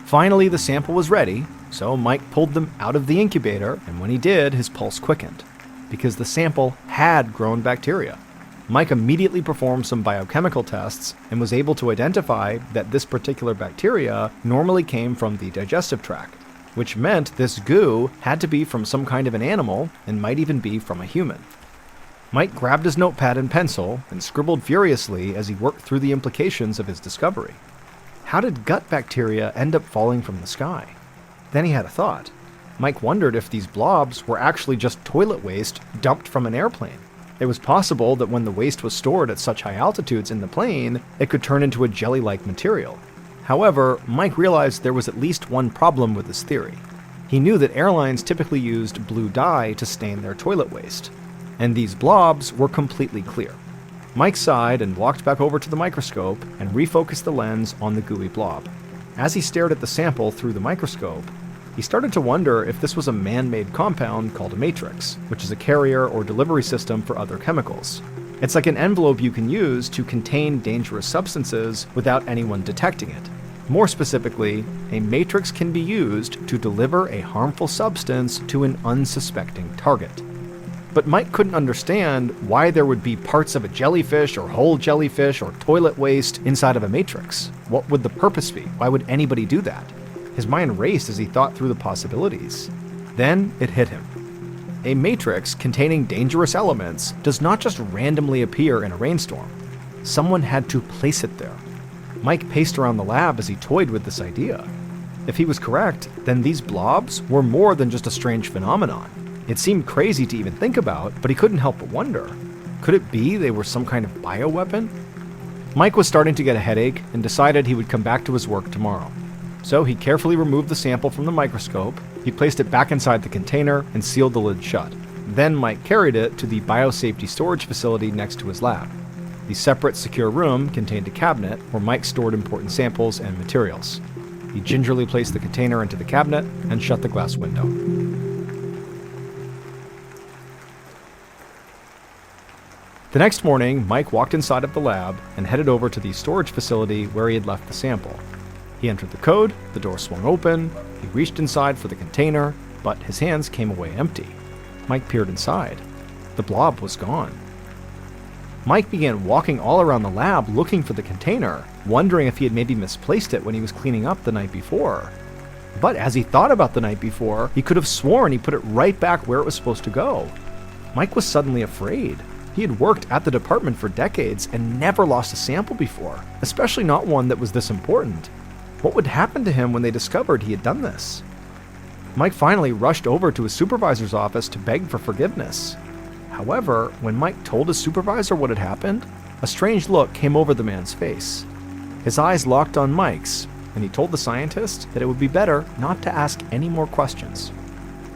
Finally, the sample was ready, so Mike pulled them out of the incubator, and when he did, his pulse quickened, because the sample had grown bacteria. Mike immediately performed some biochemical tests and was able to identify that this particular bacteria normally came from the digestive tract, which meant this goo had to be from some kind of an animal and might even be from a human. Mike grabbed his notepad and pencil and scribbled furiously as he worked through the implications of his discovery. How did gut bacteria end up falling from the sky? Then he had a thought. Mike wondered if these blobs were actually just toilet waste dumped from an airplane. It was possible that when the waste was stored at such high altitudes in the plane, it could turn into a jelly-like material. However, Mike realized there was at least one problem with this theory. He knew that airlines typically used blue dye to stain their toilet waste, and these blobs were completely clear. Mike sighed and walked back over to the microscope and refocused the lens on the gooey blob. As he stared at the sample through the microscope, he started to wonder if this was a man-made compound called a matrix, which is a carrier or delivery system for other chemicals. It's like an envelope you can use to contain dangerous substances without anyone detecting it. More specifically, a matrix can be used to deliver a harmful substance to an unsuspecting target. But Mike couldn't understand why there would be parts of a jellyfish or whole jellyfish or toilet waste inside of a matrix. What would the purpose be? Why would anybody do that? His mind raced as he thought through the possibilities. Then it hit him. A matrix containing dangerous elements does not just randomly appear in a rainstorm. Someone had to place it there. Mike paced around the lab as he toyed with this idea. If he was correct, then these blobs were more than just a strange phenomenon. It seemed crazy to even think about, but he couldn't help but wonder. Could it be they were some kind of bioweapon? Mike was starting to get a headache and decided he would come back to his work tomorrow. So he carefully removed the sample from the microscope, he placed it back inside the container, and sealed the lid shut. Then Mike carried it to the biosafety storage facility next to his lab. The separate, secure room contained a cabinet where Mike stored important samples and materials. He gingerly placed the container into the cabinet and shut the glass window. The next morning, Mike walked inside of the lab and headed over to the storage facility where he had left the sample. He entered the code, the door swung open, he reached inside for the container, but his hands came away empty. Mike peered inside. The blob was gone. Mike began walking all around the lab looking for the container, wondering if he had maybe misplaced it when he was cleaning up the night before. But as he thought about the night before, he could have sworn he put it right back where it was supposed to go. Mike was suddenly afraid. He had worked at the department for decades and never lost a sample before, especially not one that was this important. What would happen to him when they discovered he had done this? Mike finally rushed over to his supervisor's office to beg for forgiveness. However, when Mike told his supervisor what had happened, a strange look came over the man's face. His eyes locked on Mike's, and he told the scientist that it would be better not to ask any more questions.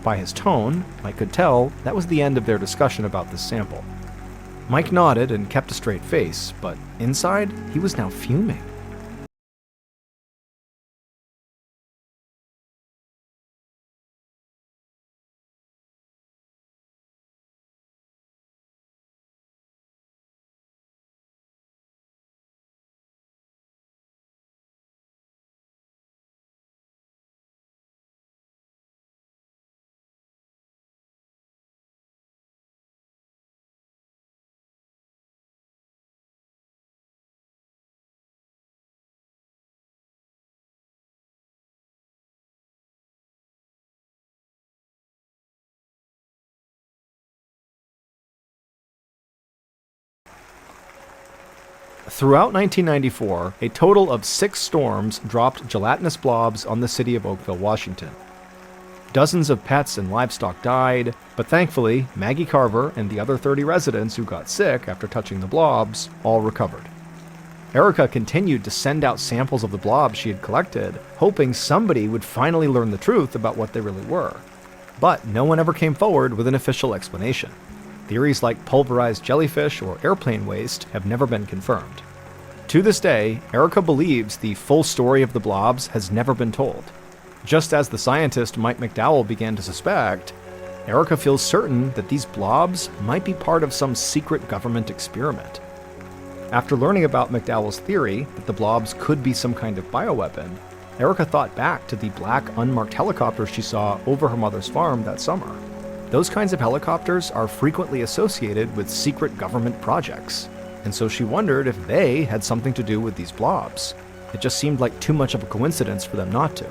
By his tone, Mike could tell that was the end of their discussion about this sample. Mike nodded and kept a straight face, but inside, he was now fuming. Throughout 1994, a total of 6 storms dropped gelatinous blobs on the city of Oakville, Washington. Dozens of pets and livestock died, but thankfully, Maggie Carver and the other 30 residents who got sick after touching the blobs all recovered. Erica continued to send out samples of the blobs she had collected, hoping somebody would finally learn the truth about what they really were. But no one ever came forward with an official explanation. Theories like pulverized jellyfish or airplane waste have never been confirmed. To this day, Erica believes the full story of the blobs has never been told. Just as the scientist Mike McDowell began to suspect, Erica feels certain that these blobs might be part of some secret government experiment. After learning about McDowell's theory that the blobs could be some kind of bioweapon, Erica thought back to the black unmarked helicopters she saw over her mother's farm that summer. Those kinds of helicopters are frequently associated with secret government projects, and so she wondered if they had something to do with these blobs. It just seemed like too much of a coincidence for them not to.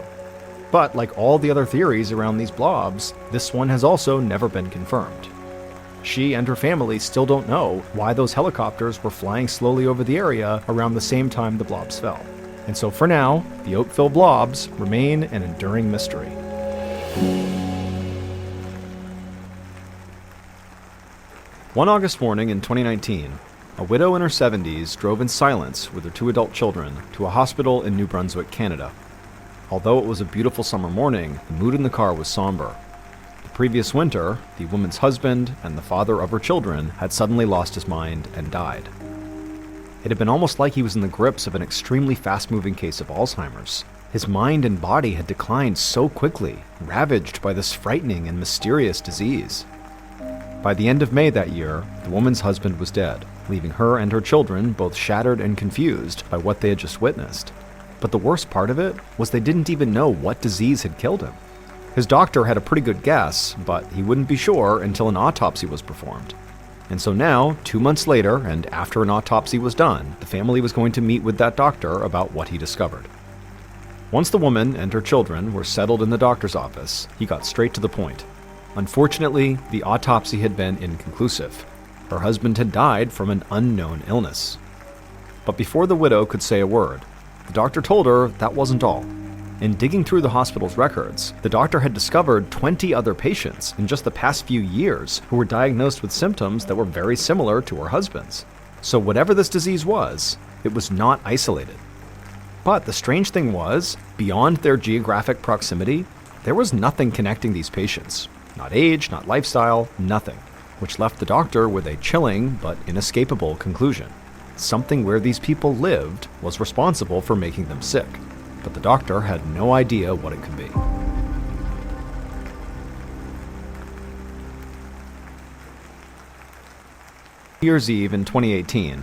But like all the other theories around these blobs, this one has also never been confirmed. She and her family still don't know why those helicopters were flying slowly over the area around the same time the blobs fell. And so for now, the Oakville blobs remain an enduring mystery. One August morning in 2019, a widow in her 70s drove in silence with her 2 adult children to a hospital in New Brunswick, Canada. Although it was a beautiful summer morning, the mood in the car was somber. The previous winter, the woman's husband and the father of her children had suddenly lost his mind and died. It had been almost like he was in the grips of an extremely fast-moving case of Alzheimer's. His mind and body had declined so quickly, ravaged by this frightening and mysterious disease. By the end of May that year, the woman's husband was dead, leaving her and her children both shattered and confused by what they had just witnessed. But the worst part of it was they didn't even know what disease had killed him. His doctor had a pretty good guess, but he wouldn't be sure until an autopsy was performed. And so now, 2 months later, and after an autopsy was done, the family was going to meet with that doctor about what he discovered. Once the woman and her children were settled in the doctor's office, he got straight to the point. Unfortunately, the autopsy had been inconclusive. Her husband had died from an unknown illness. But before the widow could say a word, the doctor told her that wasn't all. In digging through the hospital's records, the doctor had discovered 20 other patients in just the past few years who were diagnosed with symptoms that were very similar to her husband's. So whatever this disease was, it was not isolated. But the strange thing was, beyond their geographic proximity, there was nothing connecting these patients. Not age, not lifestyle, nothing. Which left the doctor with a chilling but inescapable conclusion. Something where these people lived was responsible for making them sick. But the doctor had no idea what it could be. New Year's Eve in 2018,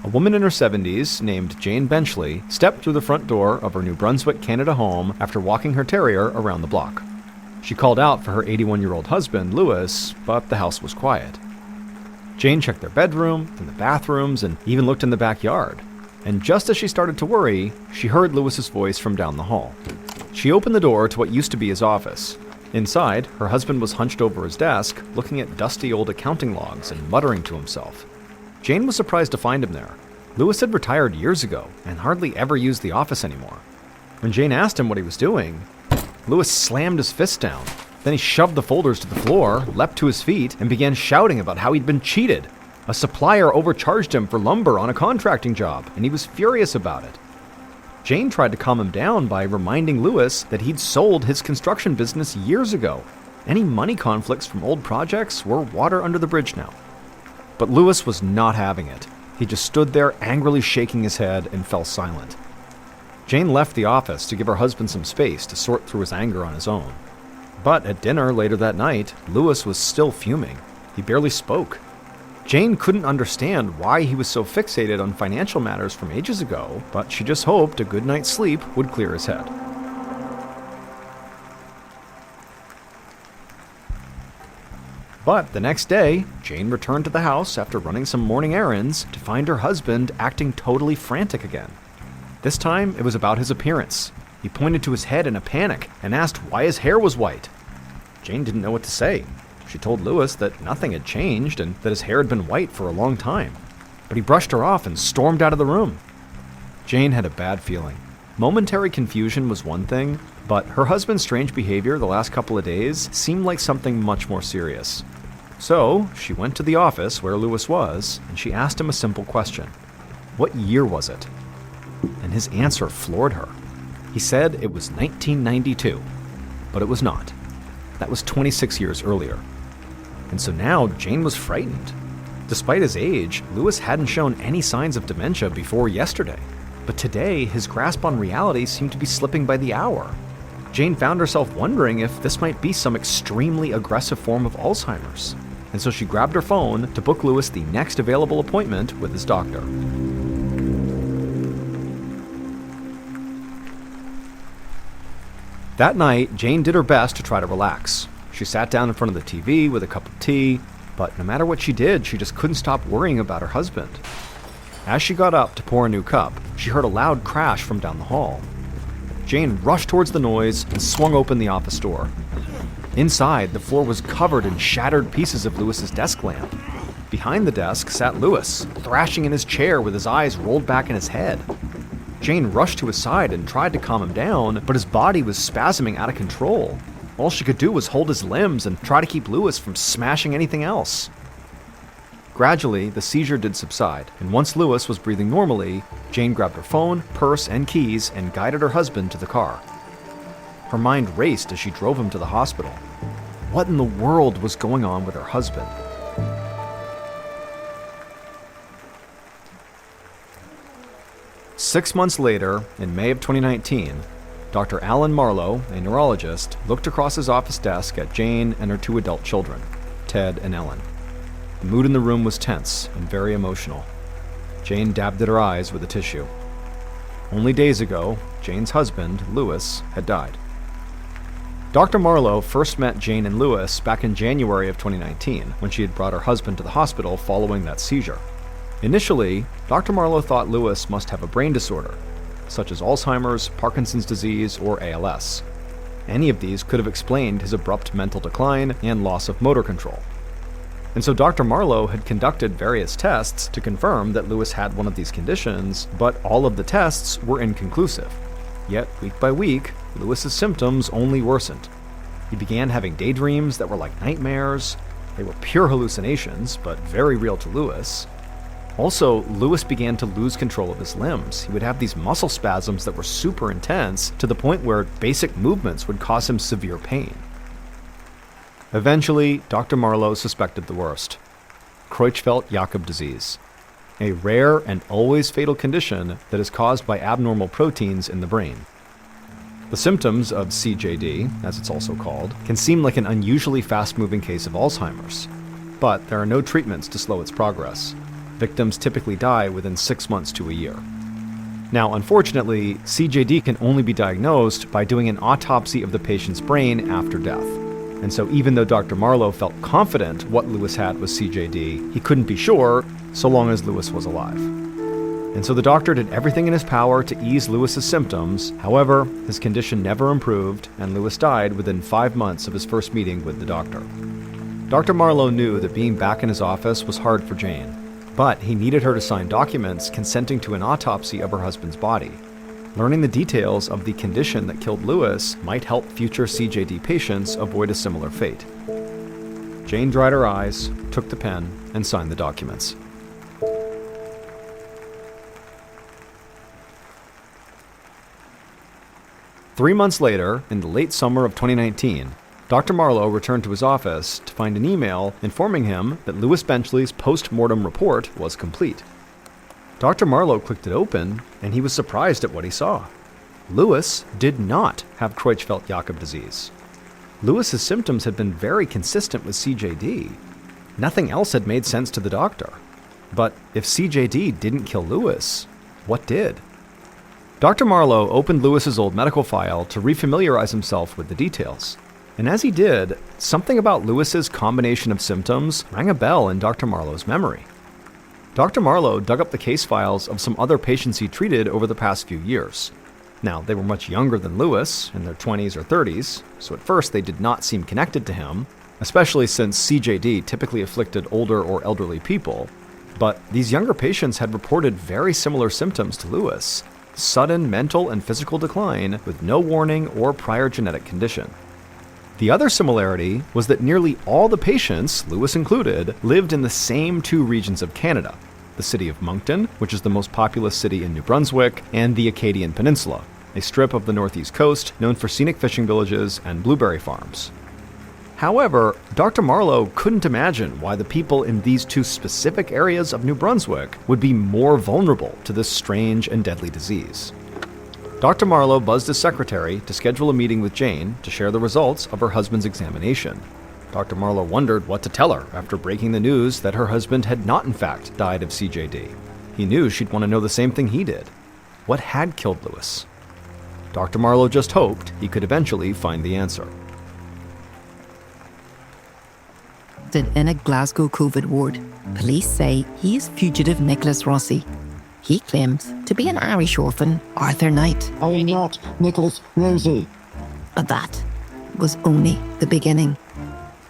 a woman in her 70s named Jane Benchley stepped through the front door of her New Brunswick, Canada home after walking her terrier around the block. She called out for her 81-year-old husband, Louis, but the house was quiet. Jane checked their bedroom, and the bathrooms, and even looked in the backyard. And just as she started to worry, she heard Louis's voice from down the hall. She opened the door to what used to be his office. Inside, her husband was hunched over his desk, looking at dusty old accounting logs and muttering to himself. Jane was surprised to find him there. Louis had retired years ago and hardly ever used the office anymore. When Jane asked him what he was doing, Louis slammed his fist down. Then he shoved the folders to the floor, leapt to his feet, and began shouting about how he'd been cheated. A supplier overcharged him for lumber on a contracting job, and he was furious about it. Jane tried to calm him down by reminding Louis that he'd sold his construction business years ago. Any money conflicts from old projects were water under the bridge now. But Louis was not having it. He just stood there angrily shaking his head and fell silent. Jane left the office to give her husband some space to sort through his anger on his own. But at dinner later that night, Louis was still fuming. He barely spoke. Jane couldn't understand why he was so fixated on financial matters from ages ago, but she just hoped a good night's sleep would clear his head. But the next day, Jane returned to the house after running some morning errands to find her husband acting totally frantic again. This time, it was about his appearance. He pointed to his head in a panic and asked why his hair was white. Jane didn't know what to say. She told Louis that nothing had changed and that his hair had been white for a long time. but he brushed her off and stormed out of the room. Jane had a bad feeling. Momentary confusion was one thing, but her husband's strange behavior the last couple of days seemed like something much more serious. So, she went to the office where Lewis was, and she asked him a simple question. What year was it? And his answer floored her. He said it was 1992, but it was not. That was 26 years earlier. And so now Jane was frightened. Despite his age, Lewis hadn't shown any signs of dementia before yesterday. But today, his grasp on reality seemed to be slipping by the hour. Jane found herself wondering if this might be some extremely aggressive form of Alzheimer's. And so she grabbed her phone to book Lewis the next available appointment with his doctor. That night, Jane did her best to try to relax. She sat down in front of the TV with a cup of tea, but no matter what she did, she just couldn't stop worrying about her husband. As she got up to pour a new cup, she heard a loud crash from down the hall. Jane rushed towards the noise and swung open the office door. Inside, the floor was covered in shattered pieces of Lewis's desk lamp. Behind the desk sat Lewis, thrashing in his chair with his eyes rolled back in his head. Jane rushed to his side and tried to calm him down, but his body was spasming out of control. All she could do was hold his limbs and try to keep Lewis from smashing anything else. Gradually, the seizure did subside, and once Lewis was breathing normally, Jane grabbed her phone, purse, and keys and guided her husband to the car. Her mind raced as she drove him to the hospital. What in the world was going on with her husband? Six months later, in May of 2019, Dr. Alan Marlowe, a neurologist, looked across his office desk at Jane and her two adult children, Ted and Ellen. The mood in the room was tense and very emotional. Jane dabbed at her eyes with a tissue. Only days ago, Jane's husband, Lewis, had died. Dr. Marlowe first met Jane and Lewis back in January of 2019, when she had brought her husband to the hospital following that seizure. Initially, Dr. Marlowe thought Lewis must have a brain disorder, such as Alzheimer's, Parkinson's disease, or ALS. Any of these could have explained his abrupt mental decline and loss of motor control. And so Dr. Marlowe had conducted various tests to confirm that Lewis had one of these conditions, but all of the tests were inconclusive. Yet, week by week, Lewis's symptoms only worsened. He began having daydreams that were like nightmares. They were pure hallucinations, but very real to Lewis. Also, Lewis began to lose control of his limbs. He would have these muscle spasms that were super intense, to the point where basic movements would cause him severe pain. Eventually, Dr. Marlowe suspected the worst: Creutzfeldt-Jakob disease, a rare and always fatal condition that is caused by abnormal proteins in the brain. The symptoms of CJD, as it's also called, can seem like an unusually fast-moving case of Alzheimer's, but there are no treatments to slow its progress. Victims typically die within 6 months to a year. Now, unfortunately, CJD can only be diagnosed by doing an autopsy of the patient's brain after death. And so even though Dr. Marlowe felt confident what Lewis had was CJD, he couldn't be sure so long as Lewis was alive. And so the doctor did everything in his power to ease Lewis's symptoms. However, his condition never improved, and Lewis died within 5 months of his first meeting with the doctor. Dr. Marlowe knew that being back in his office was hard for Jane, but he needed her to sign documents consenting to an autopsy of her husband's body. Learning the details of the condition that killed Lewis might help future CJD patients avoid a similar fate. Jane dried her eyes, took the pen, and signed the documents. Three months later, in the late summer of 2019, Dr. Marlowe returned to his office to find an email informing him that Lewis Benchley's post-mortem report was complete. Dr. Marlowe clicked it open, and he was surprised at what he saw. Lewis did not have Creutzfeldt-Jakob disease. Lewis's symptoms had been very consistent with CJD. Nothing else had made sense to the doctor. But if CJD didn't kill Lewis, what did? Dr. Marlowe opened Lewis's old medical file to refamiliarize himself with the details. And as he did, something about Lewis's combination of symptoms rang a bell in Dr. Marlowe's memory. Dr. Marlowe dug up the case files of some other patients he treated over the past few years. Now, they were much younger than Lewis, in their 20s or 30s, so at first they did not seem connected to him, especially since CJD typically afflicted older or elderly people. But these younger patients had reported very similar symptoms to Lewis: sudden mental and physical decline with no warning or prior genetic condition. The other similarity was that nearly all the patients, Lewis included, lived in the same two regions of Canada: the city of Moncton, which is the most populous city in New Brunswick, and the Acadian Peninsula, a strip of the northeast coast known for scenic fishing villages and blueberry farms. However, Dr. Marlowe couldn't imagine why the people in these two specific areas of New Brunswick would be more vulnerable to this strange and deadly disease. Dr. Marlowe buzzed his secretary to schedule a meeting with Jane to share the results of her husband's examination. Dr. Marlowe wondered what to tell her after breaking the news that her husband had not in fact died of CJD. He knew she'd want to know the same thing he did. What had killed Lewis? Dr. Marlowe just hoped he could eventually find the answer. In a Glasgow COVID ward, police say he is fugitive Nicholas Rossi. He claims to be an Irish orphan, Arthur Knight. I am not Nicholas Rosie. But that was only the beginning.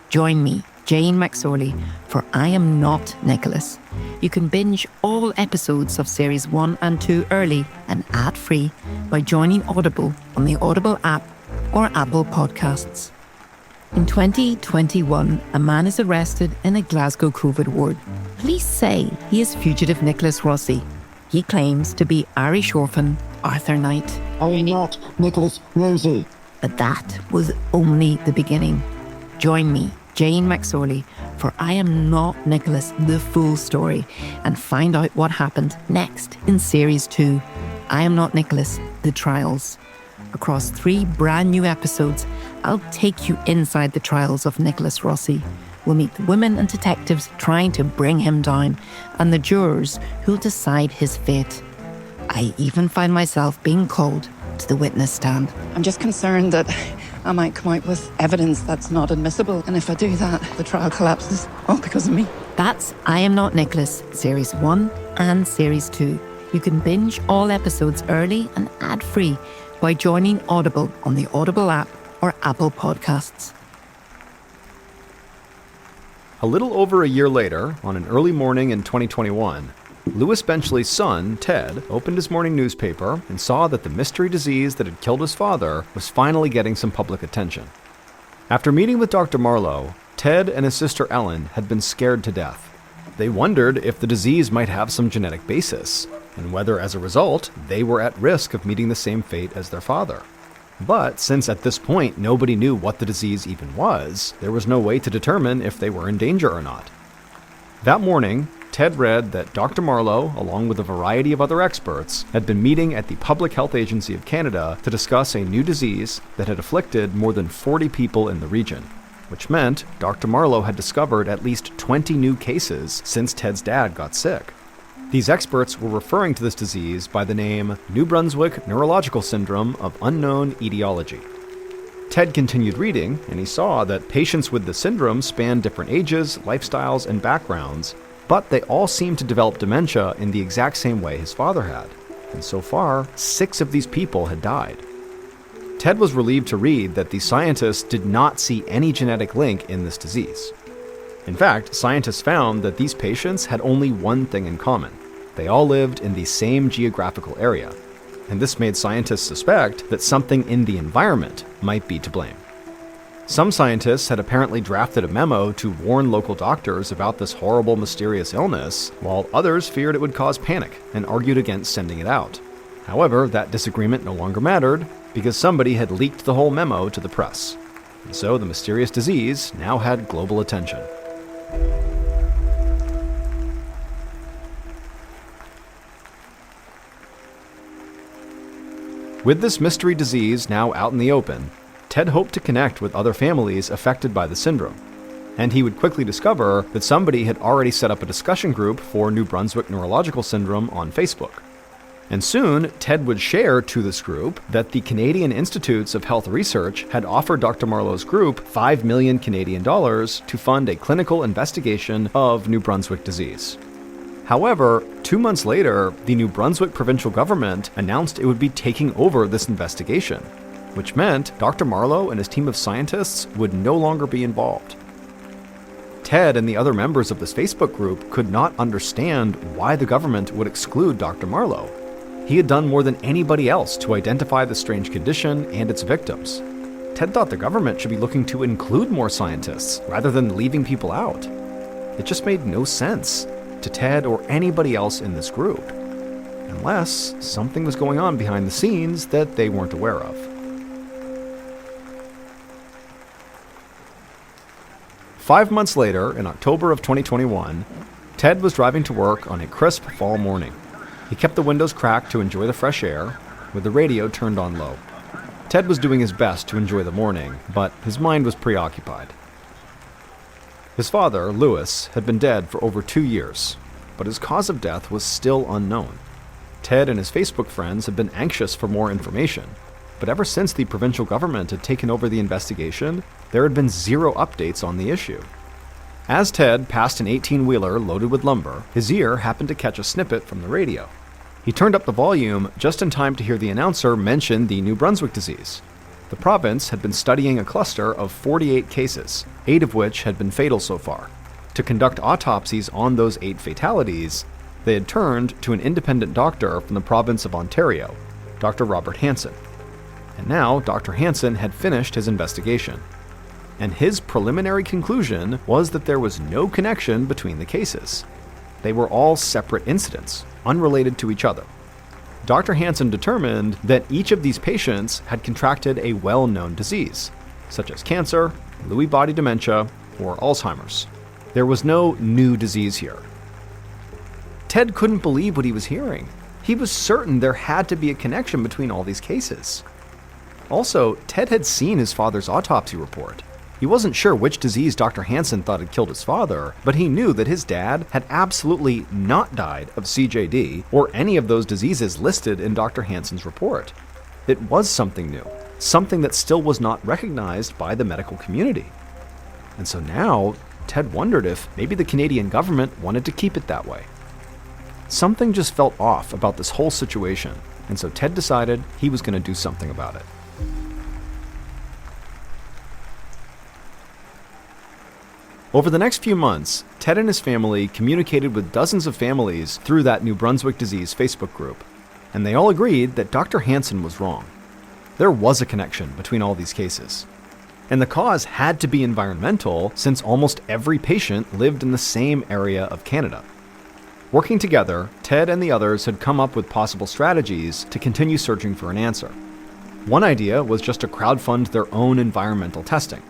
Join me, Jane McSorley, for I Am Not Nicholas. You can binge all episodes of Series 1 and 2 early and ad-free by joining Audible on the Audible app or Apple Podcasts. In 2021, a man is arrested in a Glasgow COVID ward. Police say he is fugitive Nicholas Rossi. He claims to be Irish orphan Arthur Knight. I am not Nicholas Rosie. But that was only the beginning. Join me, Jane McSorley, for I Am Not Nicholas, the full story, and find out what happened next in Series 2, I Am Not Nicholas, The Trials. Across 3 brand new episodes, I'll take you inside the trials of Nicholas Rossi. We'll meet the women and detectives trying to bring him down, and the jurors who'll decide his fate. I even find myself being called to the witness stand. I'm just concerned that I might come out with evidence that's not admissible. And if I do that, the trial collapses, all because of me. That's I Am Not Nicholas, Series 1 and Series 2. You can binge all episodes early and ad-free by joining Audible on the Audible app or Apple Podcasts. A little over a year later, on an early morning in 2021, Lewis Benchley's son, Ted, opened his morning newspaper and saw that the mystery disease that had killed his father was finally getting some public attention. After meeting with Dr. Marlowe, Ted and his sister Ellen had been scared to death. They wondered if the disease might have some genetic basis, and whether, as a result, they were at risk of meeting the same fate as their father. But since at this point nobody knew what the disease even was, there was no way to determine if they were in danger or not. That morning, Ted read that Dr. Marlowe, along with a variety of other experts, had been meeting at the Public Health Agency of Canada to discuss a new disease that had afflicted more than 40 people in the region, which meant Dr. Marlowe had discovered at least 20 new cases since Ted's dad got sick. These experts were referring to this disease by the name New Brunswick Neurological Syndrome of Unknown Etiology. Ted continued reading, and he saw that patients with the syndrome spanned different ages, lifestyles, and backgrounds, but they all seemed to develop dementia in the exact same way his father had. And so far, 6 of these people had died. Ted was relieved to read that the scientists did not see any genetic link in this disease. In fact, scientists found that these patients had only one thing in common. They all lived in the same geographical area, and this made scientists suspect that something in the environment might be to blame. Some scientists had apparently drafted a memo to warn local doctors about this horrible, mysterious illness, while others feared it would cause panic and argued against sending it out. However, that disagreement no longer mattered because somebody had leaked the whole memo to the press, and so the mysterious disease now had global attention. With this mystery disease now out in the open, Ted hoped to connect with other families affected by the syndrome, and he would quickly discover that somebody had already set up a discussion group for New Brunswick Neurological Syndrome on Facebook. And soon, Ted would share to this group that the Canadian Institutes of Health Research had offered Dr. Marlowe's group 5 million Canadian dollars to fund a clinical investigation of New Brunswick disease. However, 2 months later, the New Brunswick provincial government announced it would be taking over this investigation, which meant Dr. Marlowe and his team of scientists would no longer be involved. Ted and the other members of this Facebook group could not understand why the government would exclude Dr. Marlowe. He had done more than anybody else to identify the strange condition and its victims. Ted thought the government should be looking to include more scientists rather than leaving people out. It just made no sense to Ted or anybody else in this group, unless something was going on behind the scenes that they weren't aware of. Five months later, in October of 2021, Ted was driving to work on a crisp fall morning. He kept the windows cracked to enjoy the fresh air, with the radio turned on low. Ted was doing his best to enjoy the morning, but his mind was preoccupied. His father, Louis, had been dead for over 2 years, but his cause of death was still unknown. Ted and his Facebook friends had been anxious for more information, but ever since the provincial government had taken over the investigation, there had been zero updates on the issue. As Ted passed an 18-wheeler loaded with lumber, his ear happened to catch a snippet from the radio. He turned up the volume just in time to hear the announcer mention the New Brunswick disease. The province had been studying a cluster of 48 cases, 8 of which had been fatal so far. To conduct autopsies on those 8 fatalities, they had turned to an independent doctor from the province of Ontario, Dr. Robert Hansen. And now Dr. Hansen had finished his investigation. And his preliminary conclusion was that there was no connection between the cases. They were all separate incidents, unrelated to each other. Dr. Hansen determined that each of these patients had contracted a well-known disease, such as cancer, Lewy body dementia, or Alzheimer's. There was no new disease here. Ted couldn't believe what he was hearing. He was certain there had to be a connection between all these cases. Also, Ted had seen his father's autopsy report. He wasn't sure which disease Dr. Hansen thought had killed his father, but he knew that his dad had absolutely not died of CJD or any of those diseases listed in Dr. Hansen's report. It was something new, something that still was not recognized by the medical community. And so now, Ted wondered if maybe the Canadian government wanted to keep it that way. Something just felt off about this whole situation, and so Ted decided he was going to do something about it. Over the next few months, Ted and his family communicated with dozens of families through that New Brunswick disease Facebook group, and they all agreed that Dr. Hansen was wrong. There was a connection between all these cases. And the cause had to be environmental since almost every patient lived in the same area of Canada. Working together, Ted and the others had come up with possible strategies to continue searching for an answer. One idea was just to crowdfund their own environmental testing.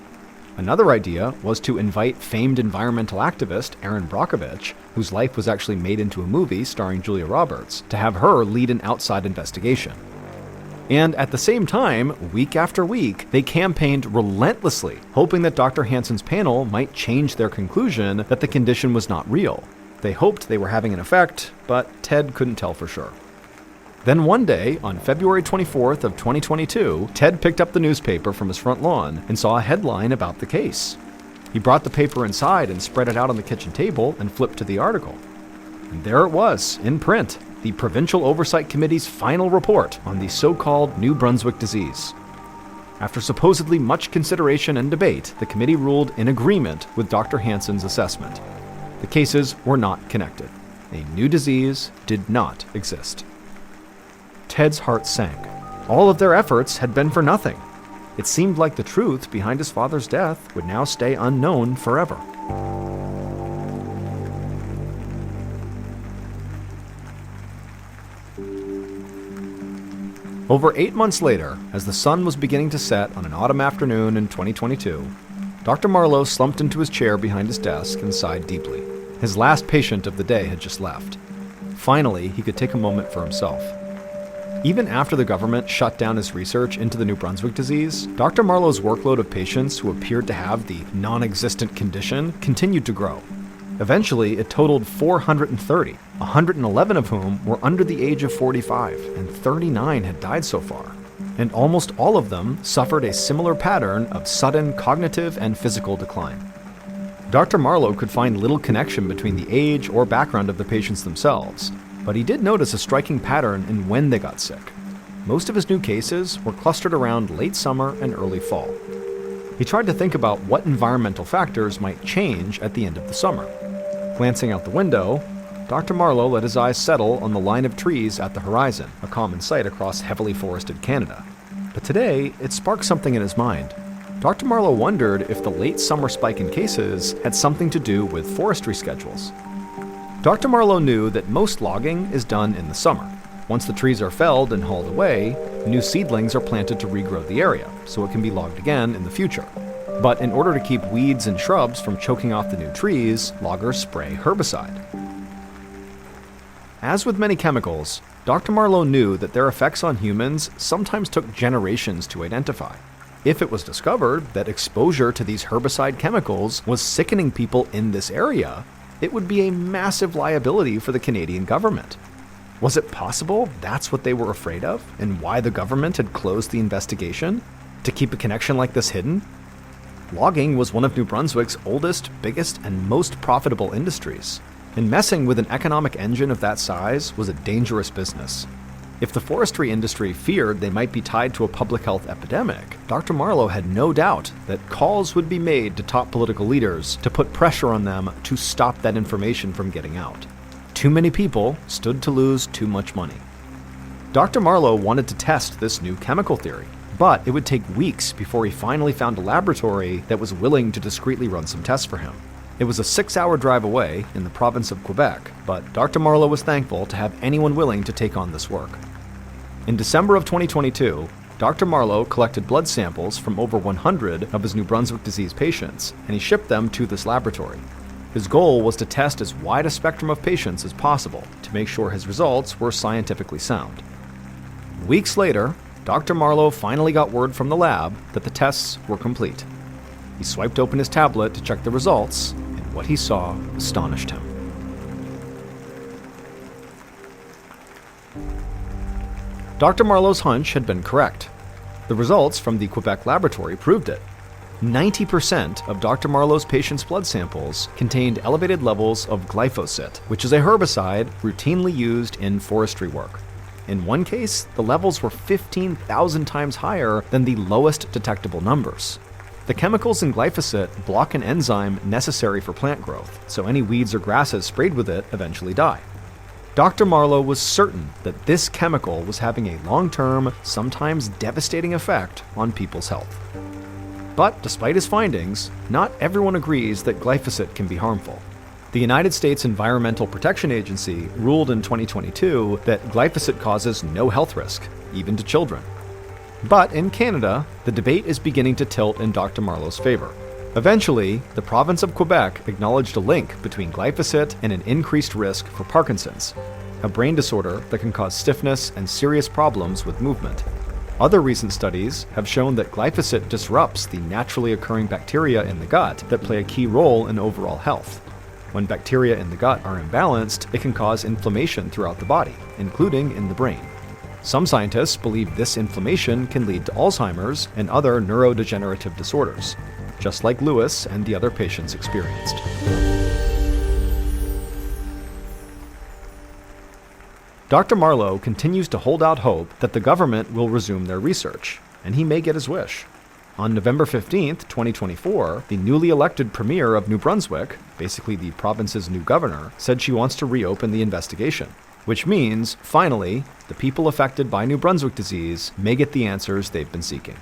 Another idea was to invite famed environmental activist Erin Brockovich, whose life was actually made into a movie starring Julia Roberts, to have her lead an outside investigation. And at the same time, week after week, they campaigned relentlessly, hoping that Dr. Hansen's panel might change their conclusion that the condition was not real. They hoped they were having an effect, but Ted couldn't tell for sure. Then one day, on February 24th of 2022, Ted picked up the newspaper from his front lawn and saw a headline about the case. He brought the paper inside and spread it out on the kitchen table and flipped to the article. And there it was, in print, the Provincial Oversight Committee's final report on the so-called New Brunswick disease. After supposedly much consideration and debate, the committee ruled in agreement with Dr. Hansen's assessment. The cases were not connected. A new disease did not exist. Ted's heart sank. All of their efforts had been for nothing. It seemed like the truth behind his father's death would now stay unknown forever. Over 8 months later, as the sun was beginning to set on an autumn afternoon in 2022, Dr. Marlowe slumped into his chair behind his desk and sighed deeply. His last patient of the day had just left. Finally, he could take a moment for himself. Even after the government shut down his research into the New Brunswick disease, Dr. Marlowe's workload of patients who appeared to have the non-existent condition continued to grow. Eventually, it totaled 430, 111 of whom were under the age of 45, and 39 had died so far. And almost all of them suffered a similar pattern of sudden cognitive and physical decline. Dr. Marlowe could find little connection between the age or background of the patients themselves, but he did notice a striking pattern in when they got sick. Most of his new cases were clustered around late summer and early fall. He tried to think about what environmental factors might change at the end of the summer. Glancing out the window, Dr. Marlowe let his eyes settle on the line of trees at the horizon, a common sight across heavily forested Canada. But today, it sparked something in his mind. Dr. Marlowe wondered if the late summer spike in cases had something to do with forestry schedules. Dr. Marlowe knew that most logging is done in the summer. Once the trees are felled and hauled away, new seedlings are planted to regrow the area, so it can be logged again in the future. But in order to keep weeds and shrubs from choking off the new trees, loggers spray herbicide. As with many chemicals, Dr. Marlowe knew that their effects on humans sometimes took generations to identify. If it was discovered that exposure to these herbicide chemicals was sickening people in this area, it would be a massive liability for the Canadian government. Was it possible that's what they were afraid of, and why the government had closed the investigation? To keep a connection like this hidden? Logging was one of New Brunswick's oldest, biggest, and most profitable industries, and messing with an economic engine of that size was a dangerous business. If the forestry industry feared they might be tied to a public health epidemic, Dr. Marlowe had no doubt that calls would be made to top political leaders to put pressure on them to stop that information from getting out. Too many people stood to lose too much money. Dr. Marlowe wanted to test this new chemical theory, but it would take weeks before he finally found a laboratory that was willing to discreetly run some tests for him. It was a 6-hour drive away in the province of Quebec, but Dr. Marlowe was thankful to have anyone willing to take on this work. In December of 2022, Dr. Marlowe collected blood samples from over 100 of his New Brunswick disease patients, and he shipped them to this laboratory. His goal was to test as wide a spectrum of patients as possible to make sure his results were scientifically sound. Weeks later, Dr. Marlowe finally got word from the lab that the tests were complete. He swiped open his tablet to check the results, and what he saw astonished him. Dr. Marlowe's hunch had been correct. The results from the Quebec laboratory proved it. 90% of Dr. Marlowe's patients' blood samples contained elevated levels of glyphosate, which is a herbicide routinely used in forestry work. In one case, the levels were 15,000 times higher than the lowest detectable numbers. The chemicals in glyphosate block an enzyme necessary for plant growth, so any weeds or grasses sprayed with it eventually die. Dr. Marlowe was certain that this chemical was having a long-term, sometimes devastating effect on people's health. But despite his findings, not everyone agrees that glyphosate can be harmful. The United States Environmental Protection Agency ruled in 2022 that glyphosate causes no health risk, even to children. But in Canada, the debate is beginning to tilt in Dr. Marlowe's favor. Eventually, the province of Quebec acknowledged a link between glyphosate and an increased risk for Parkinson's, a brain disorder that can cause stiffness and serious problems with movement. Other recent studies have shown that glyphosate disrupts the naturally occurring bacteria in the gut that play a key role in overall health. When bacteria in the gut are imbalanced, it can cause inflammation throughout the body, including in the brain. Some scientists believe this inflammation can lead to Alzheimer's and other neurodegenerative disorders, just like Lewis and the other patients experienced. Dr. Marlowe continues to hold out hope that the government will resume their research, and he may get his wish. On November 15, 2024, the newly elected premier of New Brunswick, basically the province's new governor, said she wants to reopen the investigation, which means, finally, the people affected by New Brunswick disease may get the answers they've been seeking.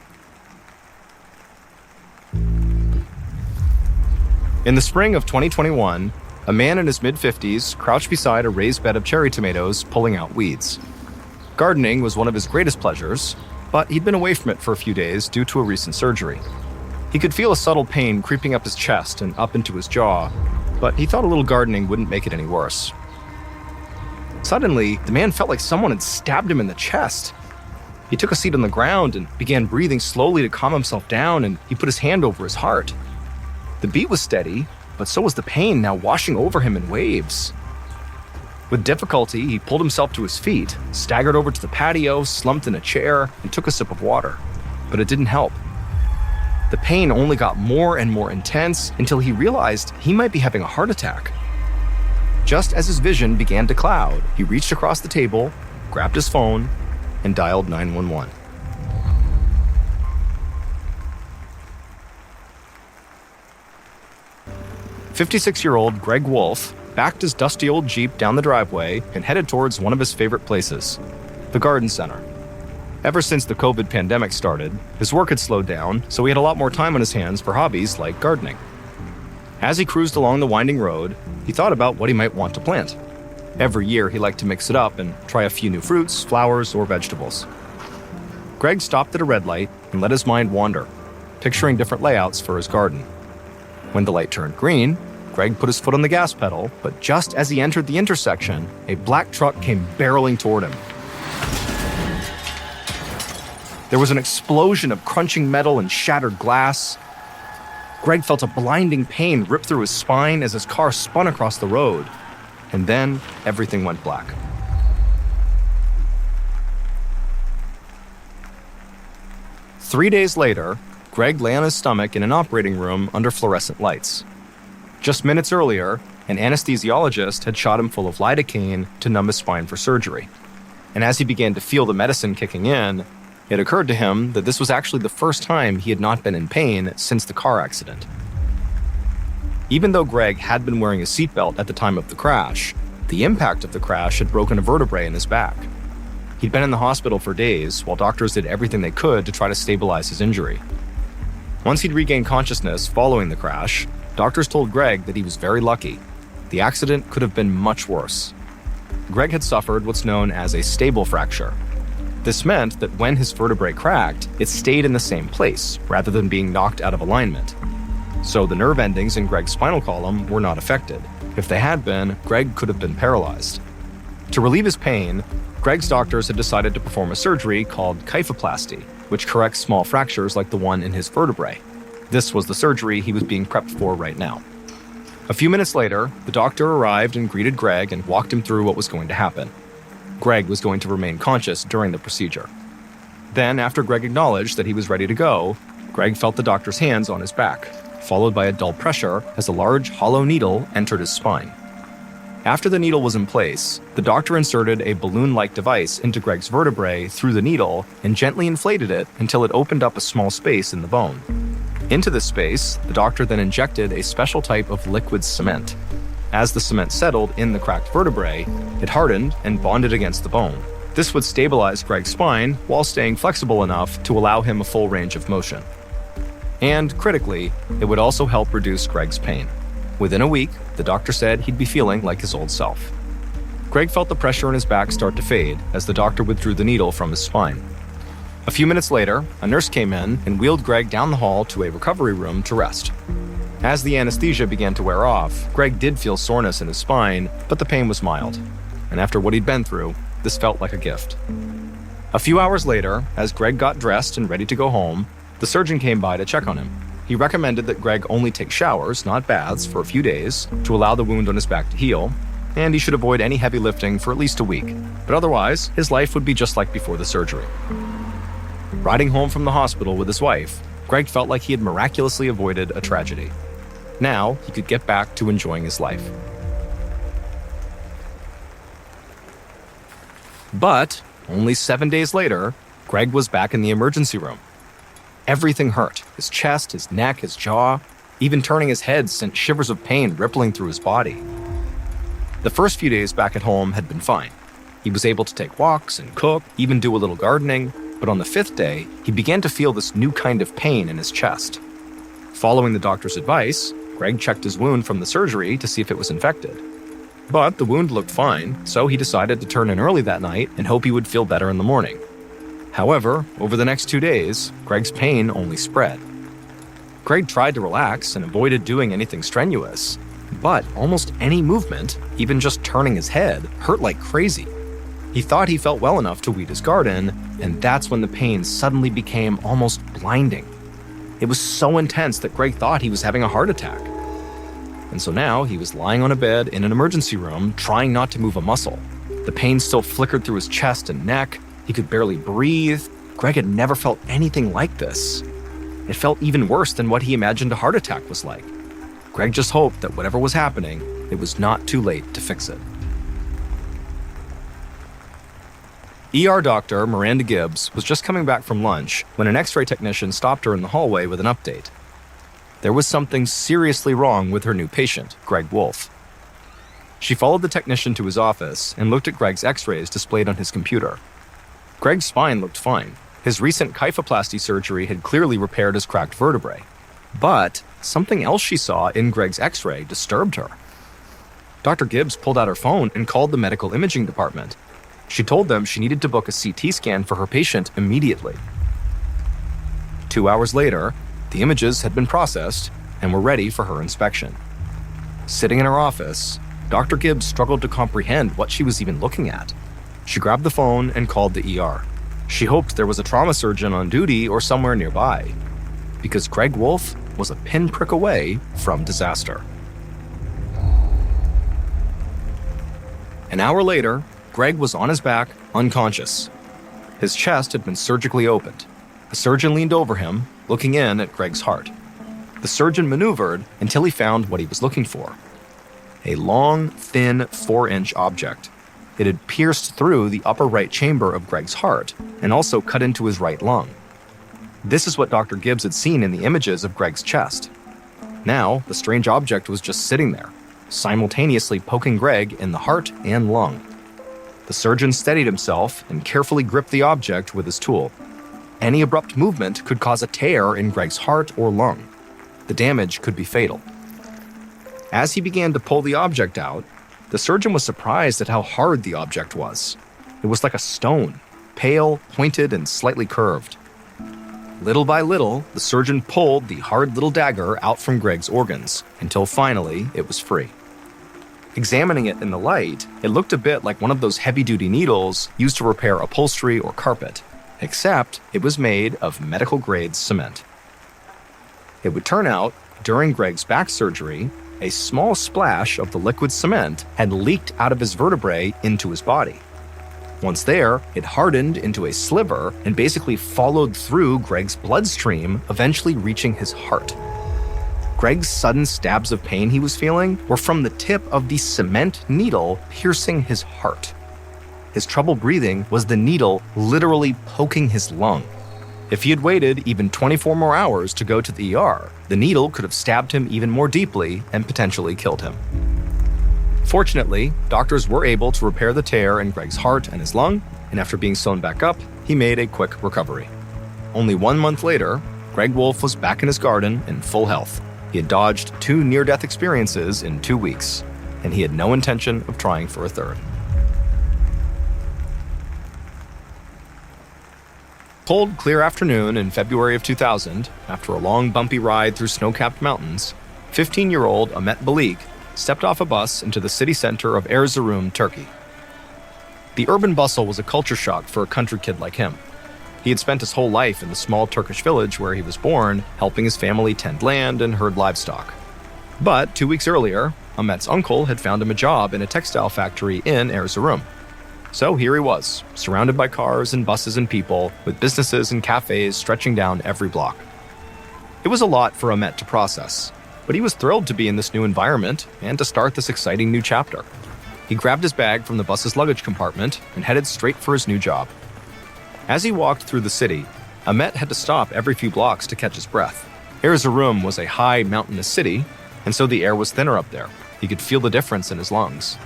In the spring of 2021, a man in his mid-50s crouched beside a raised bed of cherry tomatoes, pulling out weeds. Gardening was one of his greatest pleasures, but he'd been away from it for a few days due to a recent surgery. He could feel a subtle pain creeping up his chest and up into his jaw, but he thought a little gardening wouldn't make it any worse. Suddenly, the man felt like someone had stabbed him in the chest. He took a seat on the ground and began breathing slowly to calm himself down, and he put his hand over his heart. The beat was steady, but so was the pain, now washing over him in waves. With difficulty, he pulled himself to his feet, staggered over to the patio, slumped in a chair, and took a sip of water. But it didn't help. The pain only got more and more intense until he realized he might be having a heart attack. Just as his vision began to cloud, he reached across the table, grabbed his phone, and dialed 911. 56-year-old Greg Wolf backed his dusty old Jeep down the driveway and headed towards one of his favorite places, the garden center. Ever since the COVID pandemic started, his work had slowed down, so he had a lot more time on his hands for hobbies like gardening. As he cruised along the winding road, he thought about what he might want to plant. Every year, he liked to mix it up and try a few new fruits, flowers, or vegetables. Greg stopped at a red light and let his mind wander, picturing different layouts for his garden. When the light turned green, Greg put his foot on the gas pedal, but just as he entered the intersection, a black truck came barreling toward him. There was an explosion of crunching metal and shattered glass. Greg felt a blinding pain rip through his spine as his car spun across the road. And then everything went black. Three days later, Greg lay on his stomach in an operating room under fluorescent lights. Just minutes earlier, an anesthesiologist had shot him full of lidocaine to numb his spine for surgery. And as he began to feel the medicine kicking in, it occurred to him that this was actually the first time he had not been in pain since the car accident. Even though Greg had been wearing a seatbelt at the time of the crash, the impact of the crash had broken a vertebrae in his back. He'd been in the hospital for days while doctors did everything they could to try to stabilize his injury. Once he'd regained consciousness following the crash, doctors told Greg that he was very lucky. The accident could have been much worse. Greg had suffered what's known as a stable fracture. This meant that when his vertebrae cracked, it stayed in the same place rather than being knocked out of alignment. So the nerve endings in Greg's spinal column were not affected. If they had been, Greg could have been paralyzed. To relieve his pain, Greg's doctors had decided to perform a surgery called kyphoplasty, which corrects small fractures like the one in his vertebrae. This was the surgery he was being prepped for right now. A few minutes later, the doctor arrived and greeted Greg and walked him through what was going to happen. Greg was going to remain conscious during the procedure. Then, after Greg acknowledged that he was ready to go, Greg felt the doctor's hands on his back, followed by a dull pressure as a large hollow needle entered his spine. After the needle was in place, the doctor inserted a balloon-like device into Greg's vertebrae through the needle and gently inflated it until it opened up a small space in the bone. Into this space, the doctor then injected a special type of liquid cement. As the cement settled in the cracked vertebrae, it hardened and bonded against the bone. This would stabilize Greg's spine while staying flexible enough to allow him a full range of motion. And critically, it would also help reduce Greg's pain. Within a week, the doctor said he'd be feeling like his old self. Greg felt the pressure in his back start to fade as the doctor withdrew the needle from his spine. A few minutes later, a nurse came in and wheeled Greg down the hall to a recovery room to rest. As the anesthesia began to wear off, Greg did feel soreness in his spine, but the pain was mild. And after what he'd been through, this felt like a gift. A few hours later, as Greg got dressed and ready to go home, the surgeon came by to check on him. He recommended that Greg only take showers, not baths, for a few days to allow the wound on his back to heal, and he should avoid any heavy lifting for at least a week. But otherwise, his life would be just like before the surgery. Riding home from the hospital with his wife, Greg felt like he had miraculously avoided a tragedy. Now, he could get back to enjoying his life. But, only 7 days later, Greg was back in the emergency room. Everything hurt. His chest, his neck, his jaw. Even turning his head sent shivers of pain rippling through his body. The first few days back at home had been fine. He was able to take walks and cook, even do a little gardening, but on the 5th day, he began to feel this new kind of pain in his chest. Following the doctor's advice, Greg checked his wound from the surgery to see if it was infected. But the wound looked fine, so he decided to turn in early that night and hope he would feel better in the morning. However, over the next 2 days, Greg's pain only spread. Greg tried to relax and avoided doing anything strenuous, but almost any movement, even just turning his head, hurt like crazy. He thought he felt well enough to weed his garden, and that's when the pain suddenly became almost blinding. It was so intense that Greg thought he was having a heart attack. And so now he was lying on a bed in an emergency room, trying not to move a muscle. The pain still flickered through his chest and neck. He could barely breathe. Greg had never felt anything like this. It felt even worse than what he imagined a heart attack was like. Greg just hoped that whatever was happening, it was not too late to fix it. ER doctor Miranda Gibbs was just coming back from lunch when an x-ray technician stopped her in the hallway with an update. There was something seriously wrong with her new patient, Greg Wolf. She followed the technician to his office and looked at Greg's x-rays displayed on his computer. Greg's spine looked fine. His recent kyphoplasty surgery had clearly repaired his cracked vertebrae. But something else she saw in Greg's x-ray disturbed her. Dr. Gibbs pulled out her phone and called the medical imaging department. She told them she needed to book a CT scan for her patient immediately. 2 hours later, the images had been processed and were ready for her inspection. Sitting in her office, Dr. Gibbs struggled to comprehend what she was even looking at. She grabbed the phone and called the ER. She hoped there was a trauma surgeon on duty or somewhere nearby, because Greg Wolf was a pinprick away from disaster. An hour later, Greg was on his back, unconscious. His chest had been surgically opened. A surgeon leaned over him, looking in at Greg's heart. The surgeon maneuvered until he found what he was looking for. A long, thin, 4-inch object. It had pierced through the upper right chamber of Greg's heart and also cut into his right lung. This is what Dr. Gibbs had seen in the images of Greg's chest. Now, the strange object was just sitting there, simultaneously poking Greg in the heart and lung. The surgeon steadied himself and carefully gripped the object with his tool. Any abrupt movement could cause a tear in Greg's heart or lung. The damage could be fatal. As he began to pull the object out, the surgeon was surprised at how hard the object was. It was like a stone, pale, pointed, and slightly curved. Little by little, the surgeon pulled the hard little dagger out from Greg's organs, until finally it was free. Examining it in the light, it looked a bit like one of those heavy-duty needles used to repair upholstery or carpet, except it was made of medical-grade cement. It would turn out, during Greg's back surgery, a small splash of the liquid cement had leaked out of his vertebrae into his body. Once there, it hardened into a sliver and basically followed through Greg's bloodstream, eventually reaching his heart. Greg's sudden stabs of pain he was feeling were from the tip of the cement needle piercing his heart. His trouble breathing was the needle literally poking his lung. If he had waited even 24 more hours to go to the ER, the needle could have stabbed him even more deeply and potentially killed him. Fortunately, doctors were able to repair the tear in Greg's heart and his lung, and after being sewn back up, he made a quick recovery. Only 1 month later, Greg Wolf was back in his garden in full health. He had dodged 2 near-death experiences in 2 weeks, and he had no intention of trying for a third. Cold, clear afternoon in February of 2000, after a long, bumpy ride through snow-capped mountains, 15-year-old Mrballen stepped off a bus into the city center of Erzurum, Turkey. The urban bustle was a culture shock for a country kid like him. He had spent his whole life in the small Turkish village where he was born, helping his family tend land and herd livestock. But 2 weeks earlier, Ahmet's uncle had found him a job in a textile factory in Erzurum. So here he was, surrounded by cars and buses and people, with businesses and cafes stretching down every block. It was a lot for Ahmet to process, but he was thrilled to be in this new environment and to start this exciting new chapter. He grabbed his bag from the bus's luggage compartment and headed straight for his new job. As he walked through the city, Ahmet had to stop every few blocks to catch his breath. Erzurum was a high, mountainous city, and so the air was thinner up there. He could feel the difference in his lungs.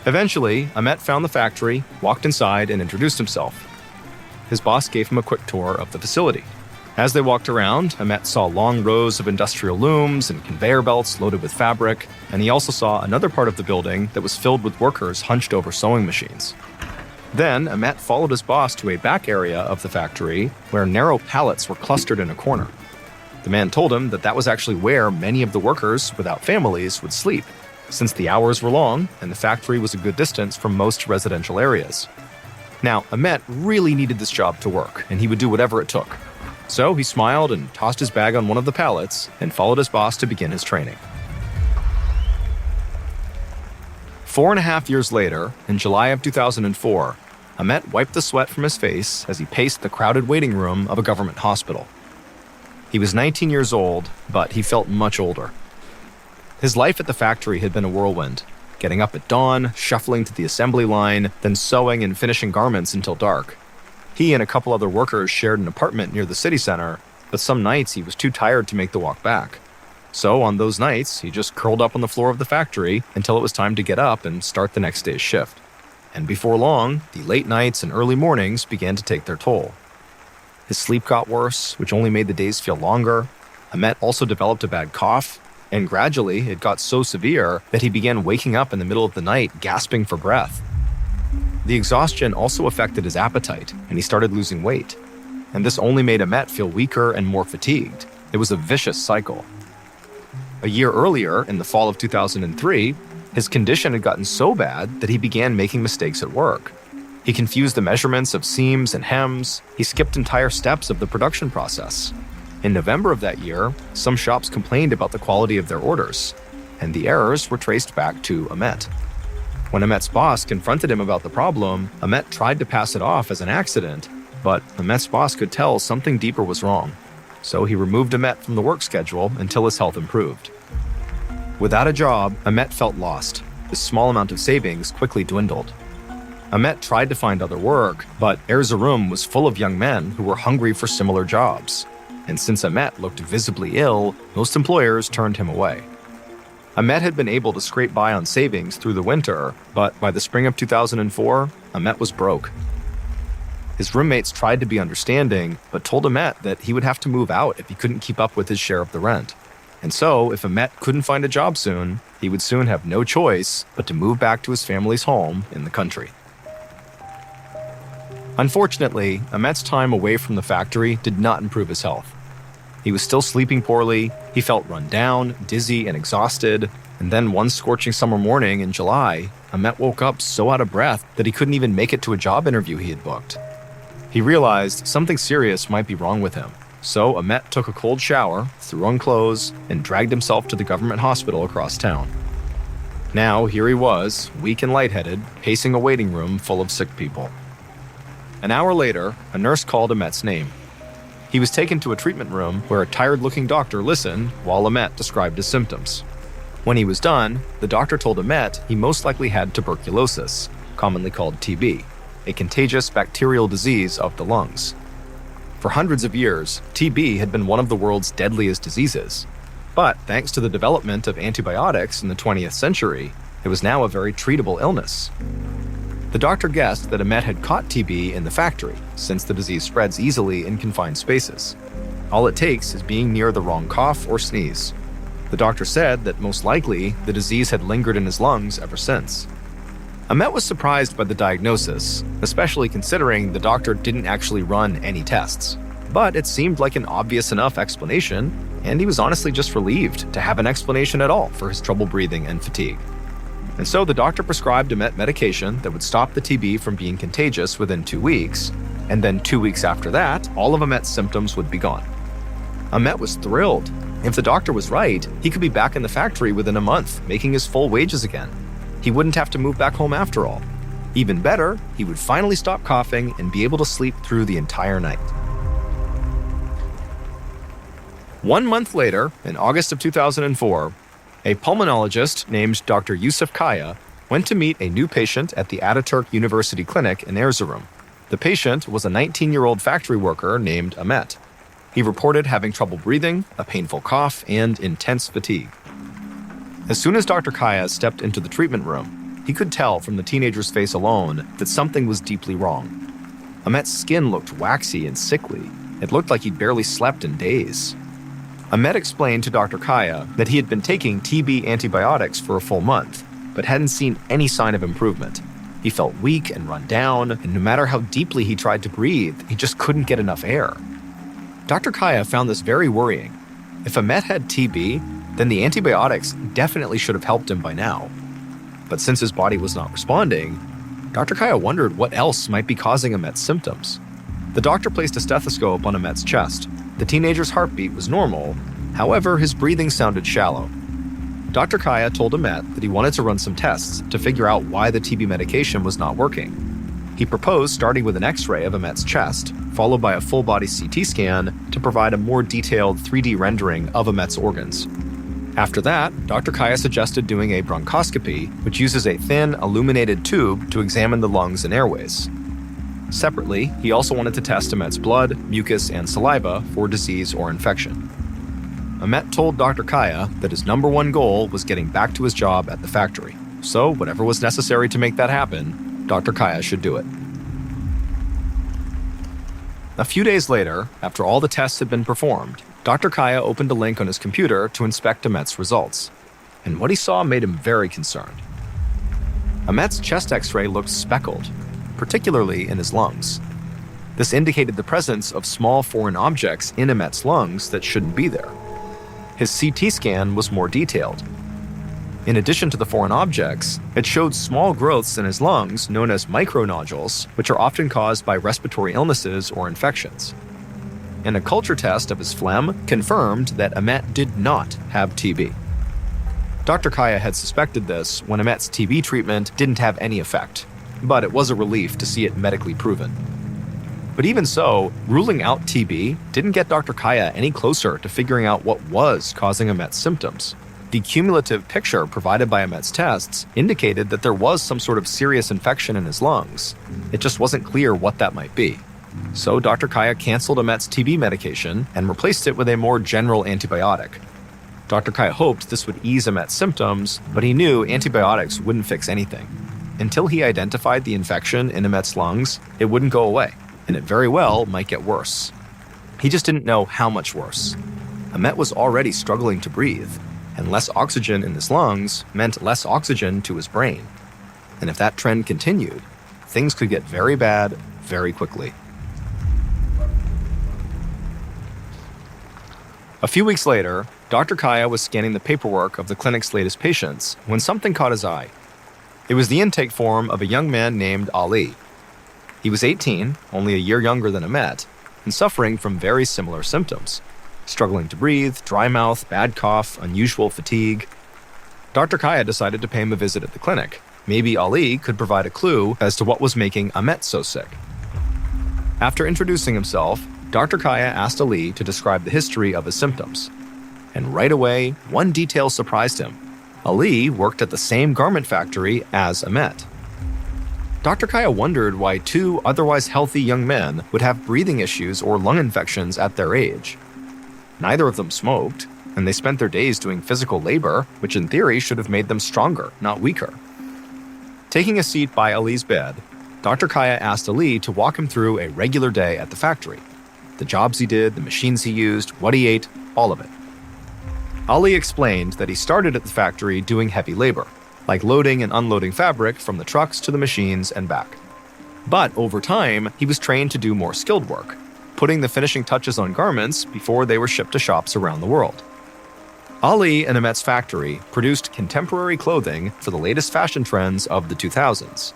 Eventually, Ahmet found the factory, walked inside, and introduced himself. His boss gave him a quick tour of the facility. As they walked around, Ahmet saw long rows of industrial looms and conveyor belts loaded with fabric, and he also saw another part of the building that was filled with workers hunched over sewing machines. Then, Ahmet followed his boss to a back area of the factory where narrow pallets were clustered in a corner. The man told him that was actually where many of the workers without families would sleep, since the hours were long and the factory was a good distance from most residential areas. Now, Ahmet really needed this job to work, and he would do whatever it took. So he smiled and tossed his bag on one of the pallets and followed his boss to begin his training. 4.5 years later, in July of 2004, Ahmet wiped the sweat from his face as he paced the crowded waiting room of a government hospital. He was 19 years old, but he felt much older. His life at the factory had been a whirlwind, getting up at dawn, shuffling to the assembly line, then sewing and finishing garments until dark. He and a couple other workers shared an apartment near the city center, but some nights he was too tired to make the walk back. So on those nights, he just curled up on the floor of the factory until it was time to get up and start the next day's shift. And before long, the late nights and early mornings began to take their toll. His sleep got worse, which only made the days feel longer. Ahmet also developed a bad cough, and gradually it got so severe that he began waking up in the middle of the night, gasping for breath. The exhaustion also affected his appetite, and he started losing weight. And this only made Ahmet feel weaker and more fatigued. It was a vicious cycle. A year earlier, in the fall of 2003, his condition had gotten so bad that he began making mistakes at work. He confused the measurements of seams and hems. He skipped entire steps of the production process. In November of that year, some shops complained about the quality of their orders, and the errors were traced back to Ahmet. When Ahmet's boss confronted him about the problem, Ahmet tried to pass it off as an accident, but Ahmet's boss could tell something deeper was wrong. So he removed Ahmet from the work schedule until his health improved. Without a job, Ahmet felt lost. His small amount of savings quickly dwindled. Ahmet tried to find other work, but Erzurum was full of young men who were hungry for similar jobs. And since Ahmet looked visibly ill, most employers turned him away. Ahmet had been able to scrape by on savings through the winter, but by the spring of 2004, Ahmet was broke. His roommates tried to be understanding, but told Ahmet that he would have to move out if he couldn't keep up with his share of the rent. And so, if Ahmet couldn't find a job soon, he would soon have no choice but to move back to his family's home in the country. Unfortunately, Ahmet's time away from the factory did not improve his health. He was still sleeping poorly, he felt run down, dizzy, and exhausted, and then one scorching summer morning in July, Ahmet woke up so out of breath that he couldn't even make it to a job interview he had booked. He realized something serious might be wrong with him, so Ahmet took a cold shower, threw on clothes, and dragged himself to the government hospital across town. Now, here he was, weak and lightheaded, pacing a waiting room full of sick people. An hour later, a nurse called Ahmet's name. He was taken to a treatment room where a tired-looking doctor listened while Ahmet described his symptoms. When he was done, the doctor told Ahmet he most likely had tuberculosis, commonly called TB, a contagious bacterial disease of the lungs. For hundreds of years, TB had been one of the world's deadliest diseases. But thanks to the development of antibiotics in the 20th century, it was now a very treatable illness. The doctor guessed that Ahmet had caught TB in the factory, since the disease spreads easily in confined spaces. All it takes is being near the wrong cough or sneeze. The doctor said that most likely the disease had lingered in his lungs ever since. Ahmet was surprised by the diagnosis, especially considering the doctor didn't actually run any tests. But it seemed like an obvious enough explanation, and he was honestly just relieved to have an explanation at all for his trouble breathing and fatigue. And so the doctor prescribed Ahmet medication that would stop the TB from being contagious within 2 weeks, and then 2 weeks after that, all of Ahmet's symptoms would be gone. Ahmet was thrilled. If the doctor was right, he could be back in the factory within a month, making his full wages again. He wouldn't have to move back home after all. Even better, he would finally stop coughing and be able to sleep through the entire night. 1 month later, in August of 2004, a pulmonologist named Dr. Yusuf Kaya went to meet a new patient at the Ataturk University Clinic in Erzurum. The patient was a 19-year-old factory worker named Ahmet. He reported having trouble breathing, a painful cough, and intense fatigue. As soon as Dr. Kaya stepped into the treatment room, he could tell from the teenager's face alone that something was deeply wrong. Ahmet's skin looked waxy and sickly. It looked like he'd barely slept in days. Ahmet explained to Dr. Kaya that he had been taking TB antibiotics for a full month, but hadn't seen any sign of improvement. He felt weak and run down, and no matter how deeply he tried to breathe, he just couldn't get enough air. Dr. Kaya found this very worrying. If Ahmet had TB, then the antibiotics definitely should have helped him by now. But since his body was not responding, Dr. Kaya wondered what else might be causing Ahmet's symptoms. The doctor placed a stethoscope on Ahmet's chest. The teenager's heartbeat was normal, however, his breathing sounded shallow. Dr. Kaya told Ahmet that he wanted to run some tests to figure out why the TB medication was not working. He proposed starting with an X-ray of Ahmet's chest, followed by a full-body CT scan to provide a more detailed 3D rendering of Ahmet's organs. After that, Dr. Kaya suggested doing a bronchoscopy, which uses a thin, illuminated tube to examine the lungs and airways. Separately, he also wanted to test Amet's blood, mucus, and saliva for disease or infection. Amet told Dr. Kaya that his number one goal was getting back to his job at the factory. So whatever was necessary to make that happen, Dr. Kaya should do it. A few days later, after all the tests had been performed, Dr. Kaya opened a link on his computer to inspect Amet's results. And what he saw made him very concerned. Amet's chest x-ray looked speckled, particularly in his lungs. This indicated the presence of small foreign objects in Amet's lungs that shouldn't be there. His CT scan was more detailed. In addition to the foreign objects, it showed small growths in his lungs known as micronodules, which are often caused by respiratory illnesses or infections. And a culture test of his phlegm confirmed that Amet did not have TB. Dr. Kaya had suspected this when Amet's TB treatment didn't have any effect, but it was a relief to see it medically proven. But even so, ruling out TB didn't get Dr. Kaya any closer to figuring out what was causing Amet's symptoms. The cumulative picture provided by Amet's tests indicated that there was some sort of serious infection in his lungs. It just wasn't clear what that might be. So Dr. Kaya canceled Amet's TB medication and replaced it with a more general antibiotic. Dr. Kaya hoped this would ease Amet's symptoms, but he knew antibiotics wouldn't fix anything. Until he identified the infection in Amet's lungs, it wouldn't go away, and it very well might get worse. He just didn't know how much worse. Amet was already struggling to breathe, and less oxygen in his lungs meant less oxygen to his brain. And if that trend continued, things could get very bad very quickly. A few weeks later, Dr. Kaya was scanning the paperwork of the clinic's latest patients when something caught his eye. It was the intake form of a young man named Ali. He was 18, only a year younger than Amet, and suffering from very similar symptoms. Struggling to breathe, dry mouth, bad cough, unusual fatigue. Dr. Kaya decided to pay him a visit at the clinic. Maybe Ali could provide a clue as to what was making Amet so sick. After introducing himself, Dr. Kaya asked Ali to describe the history of his symptoms. And right away, one detail surprised him. Ali worked at the same garment factory as Amet. Dr. Kaya wondered why two otherwise healthy young men would have breathing issues or lung infections at their age. Neither of them smoked, and they spent their days doing physical labor, which in theory should have made them stronger, not weaker. Taking a seat by Ali's bed, Dr. Kaya asked Ali to walk him through a regular day at the factory. The jobs he did, the machines he used, what he ate, all of it. Ali explained that he started at the factory doing heavy labor, like loading and unloading fabric from the trucks to the machines and back. But over time, he was trained to do more skilled work, putting the finishing touches on garments before they were shipped to shops around the world. Ali and Amet's factory produced contemporary clothing for the latest fashion trends of the 2000s.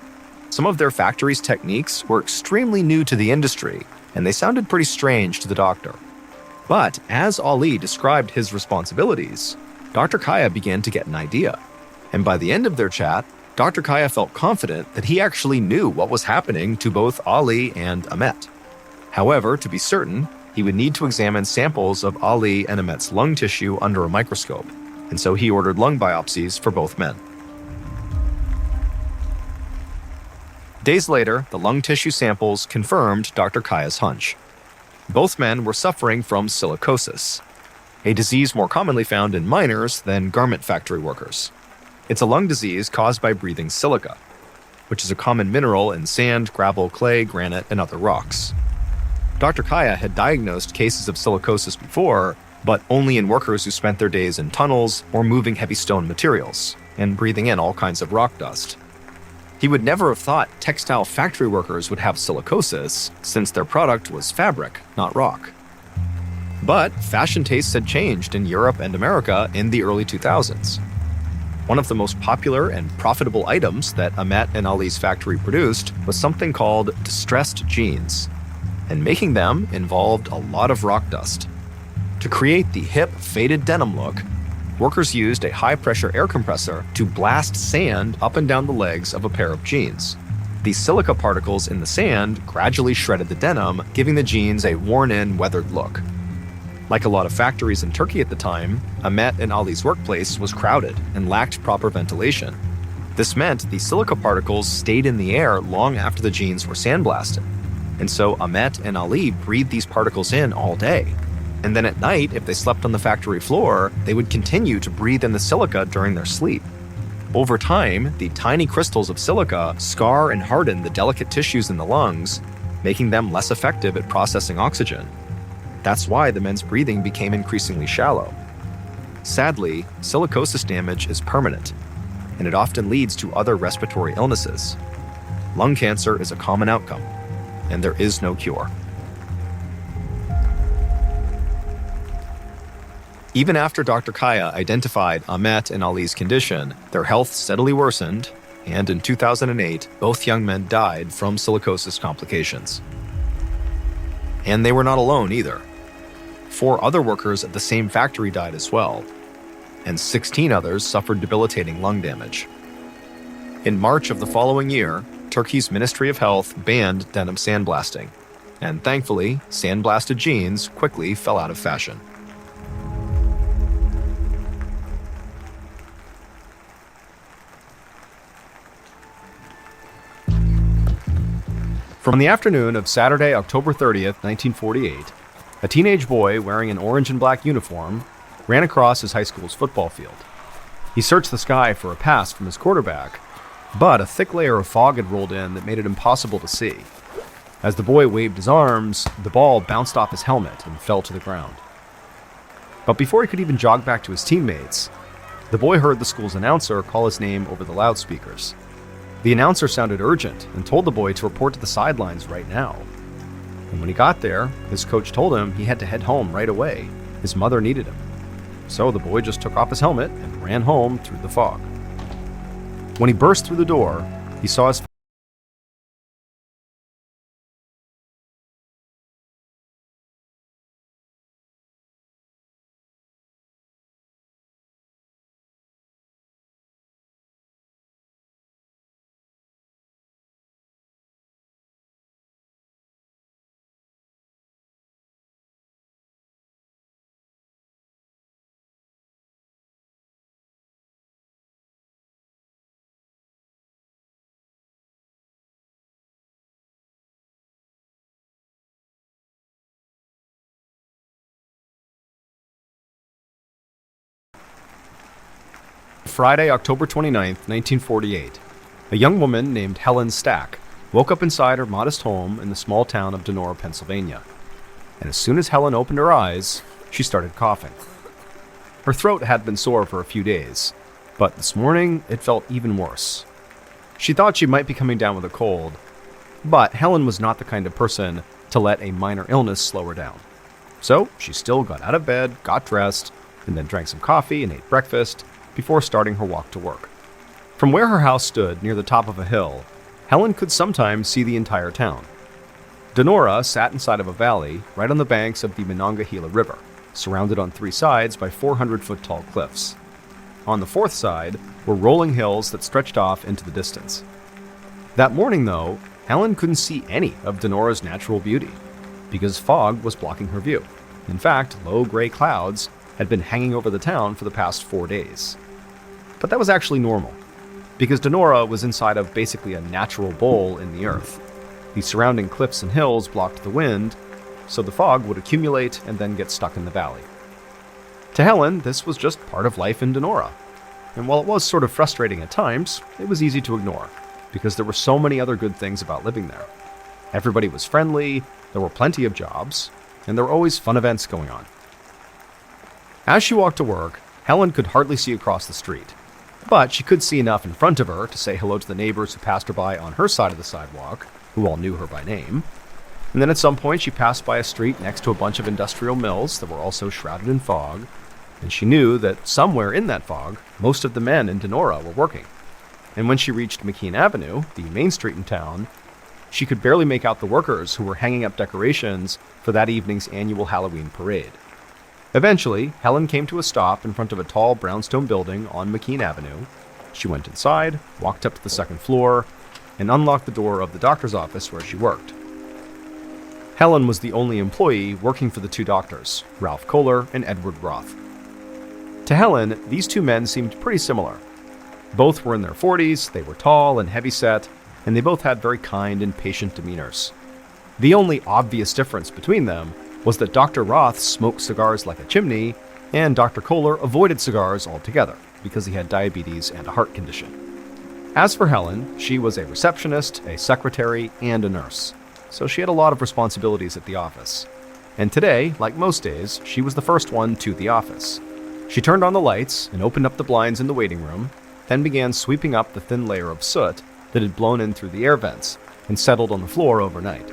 Some of their factory's techniques were extremely new to the industry, and they sounded pretty strange to the doctor. But as Ali described his responsibilities, Dr. Kaya began to get an idea. And by the end of their chat, Dr. Kaya felt confident that he actually knew what was happening to both Ali and Amet. However, to be certain, he would need to examine samples of Ali and Amet's lung tissue under a microscope, and so he ordered lung biopsies for both men. Days later, the lung tissue samples confirmed Dr. Kaya's hunch. Both men were suffering from silicosis, a disease more commonly found in miners than garment factory workers. It's a lung disease caused by breathing silica, which is a common mineral in sand, gravel, clay, granite, and other rocks. Dr. Kaya had diagnosed cases of silicosis before, but only in workers who spent their days in tunnels or moving heavy stone materials and breathing in all kinds of rock dust. He would never have thought textile factory workers would have silicosis, since their product was fabric, not rock. But fashion tastes had changed in Europe and America in the early 2000s. One of the most popular and profitable items that Amet and Ali's factory produced was something called distressed jeans, and making them involved a lot of rock dust. To create the hip, faded denim look, workers used a high-pressure air compressor to blast sand up and down the legs of a pair of jeans. These silica particles in the sand gradually shredded the denim, giving the jeans a worn-in, weathered look. Like a lot of factories in Turkey at the time, Amet and Ali's workplace was crowded and lacked proper ventilation. This meant the silica particles stayed in the air long after the jeans were sandblasted, And so Ahmet and Ali breathed these particles in all day. And then at night, if they slept on the factory floor, they would continue to breathe in the silica during their sleep. Over time, the tiny crystals of silica scar and harden the delicate tissues in the lungs, making them less effective at processing oxygen. That's why the men's breathing became increasingly shallow. Sadly, silicosis damage is permanent, and it often leads to other respiratory illnesses. Lung cancer is a common outcome, and there is no cure. Even after Dr. Kaya identified Ahmet and Ali's condition, their health steadily worsened, and in 2008, both young men died from silicosis complications. And they were not alone either. 4 other workers at the same factory died as well, and 16 others suffered debilitating lung damage. In March of the following year, Turkey's Ministry of Health banned denim sandblasting, and thankfully, sandblasted jeans quickly fell out of fashion. From the afternoon of Saturday, October 30th, 1948, a teenage boy wearing an orange and black uniform ran across his high school's football field. He searched the sky for a pass from his quarterback, but a thick layer of fog had rolled in that made it impossible to see. As the boy waved his arms, the ball bounced off his helmet and fell to the ground. But before he could even jog back to his teammates, the boy heard the school's announcer call his name over the loudspeakers. The announcer sounded urgent and told the boy to report to the sidelines right now. And when he got there, his coach told him he had to head home right away. His mother needed him. So the boy just took off his helmet and ran home through the fog. When he burst through the door, he saw his Friday, October 29th, 1948, a young woman named Helen Stack woke up inside her modest home in the small town of Donora, Pennsylvania. And as soon as Helen opened her eyes, she started coughing. Her throat had been sore for a few days, but this morning it felt even worse. She thought she might be coming down with a cold, but Helen was not the kind of person to let a minor illness slow her down. So she still got out of bed, got dressed, and then drank some coffee and ate breakfast before starting her walk to work. From where her house stood near the top of a hill, Helen could sometimes see the entire town. Donora sat inside of a valley right on the banks of the Monongahela River, surrounded on 3 sides by 400-foot-tall cliffs. On the 4th side were rolling hills that stretched off into the distance. That morning, though, Helen couldn't see any of Donora's natural beauty, because fog was blocking her view. In fact, low gray clouds had been hanging over the town for the past 4 days. But that was actually normal, because Donora was inside of basically a natural bowl in the earth. The surrounding cliffs and hills blocked the wind, so the fog would accumulate and then get stuck in the valley. To Helen, this was just part of life in Donora. And while it was sort of frustrating at times, it was easy to ignore, because there were so many other good things about living there. Everybody was friendly, there were plenty of jobs, and there were always fun events going on. As she walked to work, Helen could hardly see across the street, but she could see enough in front of her to say hello to the neighbors who passed her by on her side of the sidewalk, who all knew her by name. And then at some point she passed by a street next to a bunch of industrial mills that were also shrouded in fog, and she knew that somewhere in that fog, most of the men in Donora were working. And when she reached McKean Avenue, the main street in town, she could barely make out the workers who were hanging up decorations for that evening's annual Halloween parade. Eventually, Helen came to a stop in front of a tall brownstone building on McKean Avenue. She went inside, walked up to the 2nd floor, and unlocked the door of the doctor's office where she worked. Helen was the only employee working for the 2 doctors, Ralph Kohler and Edward Roth. To Helen, these 2 men seemed pretty similar. Both were in their 40s, they were tall and heavy-set, and they both had very kind and patient demeanors. The only obvious difference between them was that Dr. Roth smoked cigars like a chimney, and Dr. Kohler avoided cigars altogether because he had diabetes and a heart condition. As for Helen, she was a receptionist, a secretary, and a nurse, so she had a lot of responsibilities at the office. And today, like most days, she was the first one to the office. She turned on the lights and opened up the blinds in the waiting room, then began sweeping up the thin layer of soot that had blown in through the air vents and settled on the floor overnight.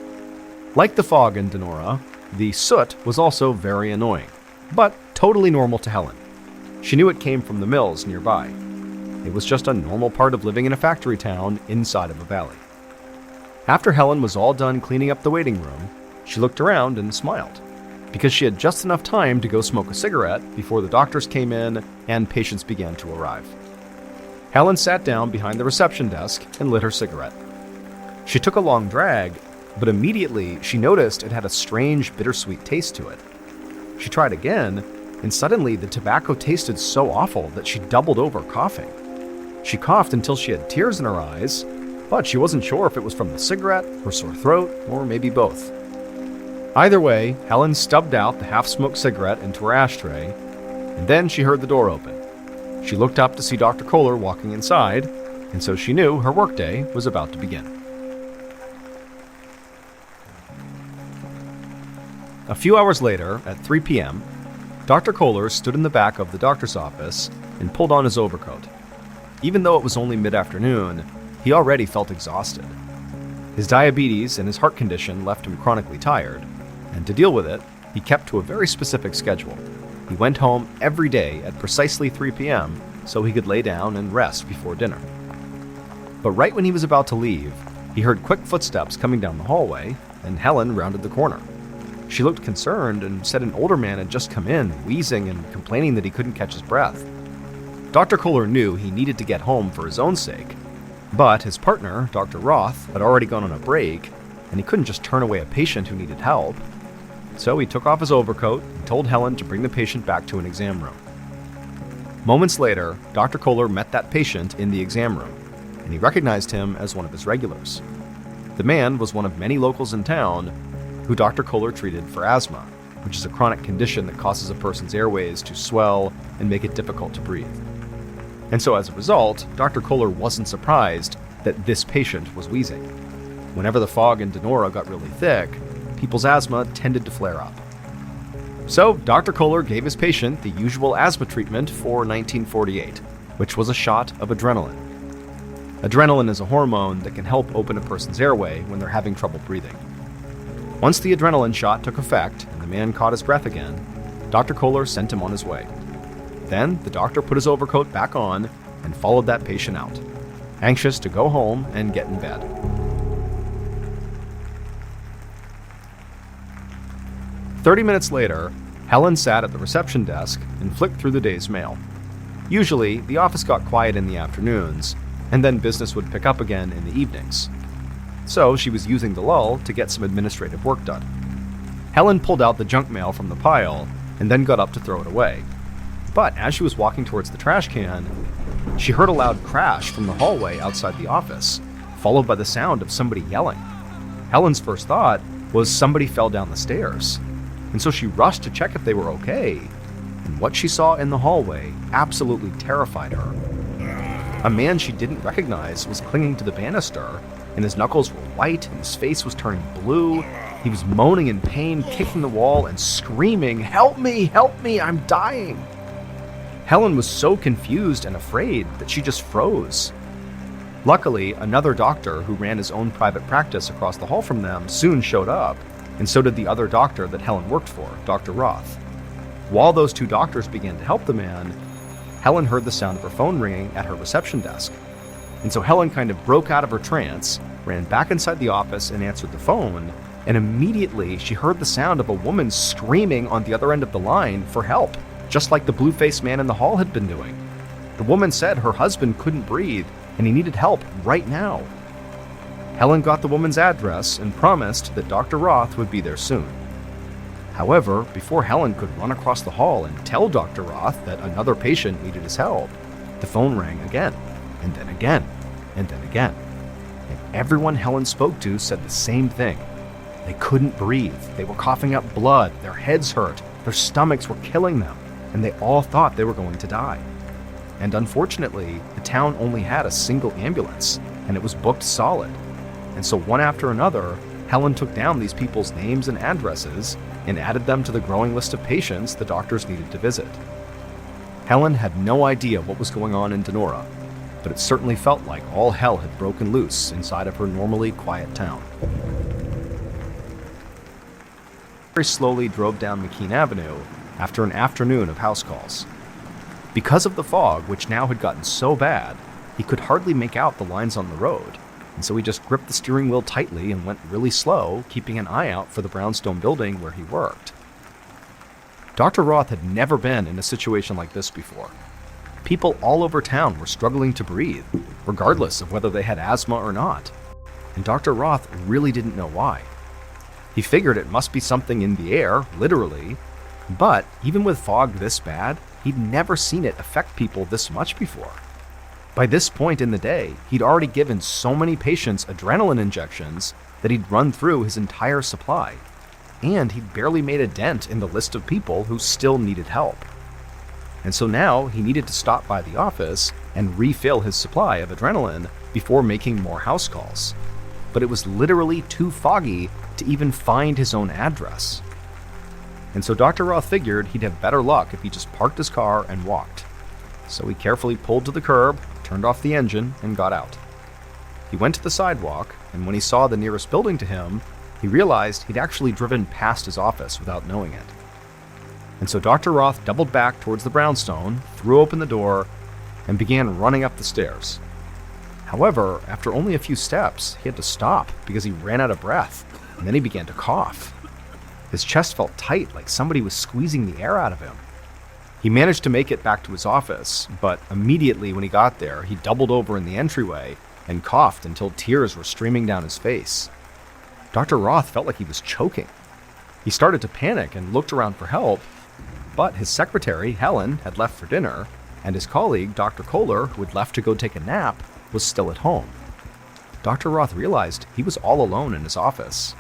Like the fog in Denora, the soot was also very annoying, but totally normal to Helen. She knew it came from the mills nearby. It was just a normal part of living in a factory town inside of a valley. After Helen was all done cleaning up the waiting room, she looked around and smiled, because she had just enough time to go smoke a cigarette before the doctors came in and patients began to arrive. Helen sat down behind the reception desk and lit her cigarette. She took a long drag, but immediately she noticed it had a strange bittersweet taste to it. She tried again, and suddenly the tobacco tasted so awful that she doubled over coughing. She coughed until she had tears in her eyes, but she wasn't sure if it was from the cigarette, her sore throat, or maybe both. Either way, Helen stubbed out the half-smoked cigarette into her ashtray, and then she heard the door open. She looked up to see Dr. Kohler walking inside, and so she knew her workday was about to begin. A few hours later, at 3 p.m., Dr. Kohler stood in the back of the doctor's office and pulled on his overcoat. Even though it was only mid-afternoon, he already felt exhausted. His diabetes and his heart condition left him chronically tired, and to deal with it, he kept to a very specific schedule. He went home every day at precisely 3 p.m. so he could lay down and rest before dinner. But right when he was about to leave, he heard quick footsteps coming down the hallway, and Helen rounded the corner. She looked concerned and said an older man had just come in, wheezing and complaining that he couldn't catch his breath. Dr. Kohler knew he needed to get home for his own sake, but his partner, Dr. Roth, had already gone on a break, and he couldn't just turn away a patient who needed help. So he took off his overcoat and told Helen to bring the patient back to an exam room. Moments later, Dr. Kohler met that patient in the exam room, and he recognized him as one of his regulars. The man was one of many locals in town who Dr. Kohler treated for asthma, which is a chronic condition that causes a person's airways to swell and make it difficult to breathe. And so as a result, Dr. Kohler wasn't surprised that this patient was wheezing. Whenever the fog in Denora got really thick, people's asthma tended to flare up. So Dr. Kohler gave his patient the usual asthma treatment for 1948, which was a shot of adrenaline. Adrenaline is a hormone that can help open a person's airway when they're having trouble breathing. Once the adrenaline shot took effect and the man caught his breath again, Dr. Kohler sent him on his way. Then the doctor put his overcoat back on and followed that patient out, anxious to go home and get in bed. "30 minutes later, Helen sat at the reception desk and flicked through the day's mail. Usually, the office got quiet in the afternoons, and then business would pick up again in the evenings. So she was using the lull to get some administrative work done. Helen pulled out the junk mail from the pile and then got up to throw it away. But as she was walking towards the trash can, she heard a loud crash from the hallway outside the office, followed by the sound of somebody yelling. Helen's first thought was somebody fell down the stairs, and so she rushed to check if they were okay, and what she saw in the hallway absolutely terrified her. A man she didn't recognize was clinging to the banister, and his knuckles were white and his face was turning blue. He was moaning in pain, kicking the wall and screaming, help me, I'm dying!" Helen was so confused and afraid that she just froze. Luckily, another doctor who ran his own private practice across the hall from them soon showed up, and so did the other doctor that Helen worked for, Dr. Roth. While those two doctors began to help the man, Helen heard the sound of her phone ringing at her reception desk. And so Helen kind of broke out of her trance, ran back inside the office and answered the phone, and immediately she heard the sound of a woman screaming on the other end of the line for help, just like the blue-faced man in the hall had been doing. The woman said her husband couldn't breathe and he needed help right now. Helen got the woman's address and promised that Dr. Roth would be there soon. However, before Helen could run across the hall and tell Dr. Roth that another patient needed his help, the phone rang again, and then again, and then again. And everyone Helen spoke to said the same thing. They couldn't breathe. They were coughing up blood. Their heads hurt. Their stomachs were killing them. And they all thought they were going to die. And unfortunately, the town only had a single ambulance, and it was booked solid. And so one after another, Helen took down these people's names and addresses and added them to the growing list of patients the doctors needed to visit. Helen had no idea what was going on in Donora, but it certainly felt like all hell had broken loose inside of her normally quiet town. Very slowly drove down McKean Avenue after an afternoon of house calls. Because of the fog, which now had gotten so bad, he could hardly make out the lines on the road, and so he just gripped the steering wheel tightly and went really slow, keeping an eye out for the brownstone building where he worked. Dr. Roth had never been in a situation like this before. People all over town were struggling to breathe, regardless of whether they had asthma or not, and Dr. Roth really didn't know why. He figured it must be something in the air, literally, but even with fog this bad, he'd never seen it affect people this much before. By this point in the day, he'd already given so many patients adrenaline injections that he'd run through his entire supply, and he'd barely made a dent in the list of people who still needed help. And so now he needed to stop by the office and refill his supply of adrenaline before making more house calls. But it was literally too foggy to even find his own address. And so Dr. Roth figured he'd have better luck if he just parked his car and walked. So he carefully pulled to the curb, turned off the engine, and got out. He went to the sidewalk, and when he saw the nearest building to him, he realized he'd actually driven past his office without knowing it. And so Dr. Roth doubled back towards the brownstone, threw open the door, and began running up the stairs. However, after only a few steps, he had to stop because he ran out of breath, and then he began to cough. His chest felt tight, like somebody was squeezing the air out of him. He managed to make it back to his office, but immediately when he got there, he doubled over in the entryway and coughed until tears were streaming down his face. Dr. Roth felt like he was choking. He started to panic and looked around for help, but his secretary, Helen, had left for dinner, and his colleague, Dr. Kohler, who had left to go take a nap, was still at home. Dr. Roth realized he was all alone in his office.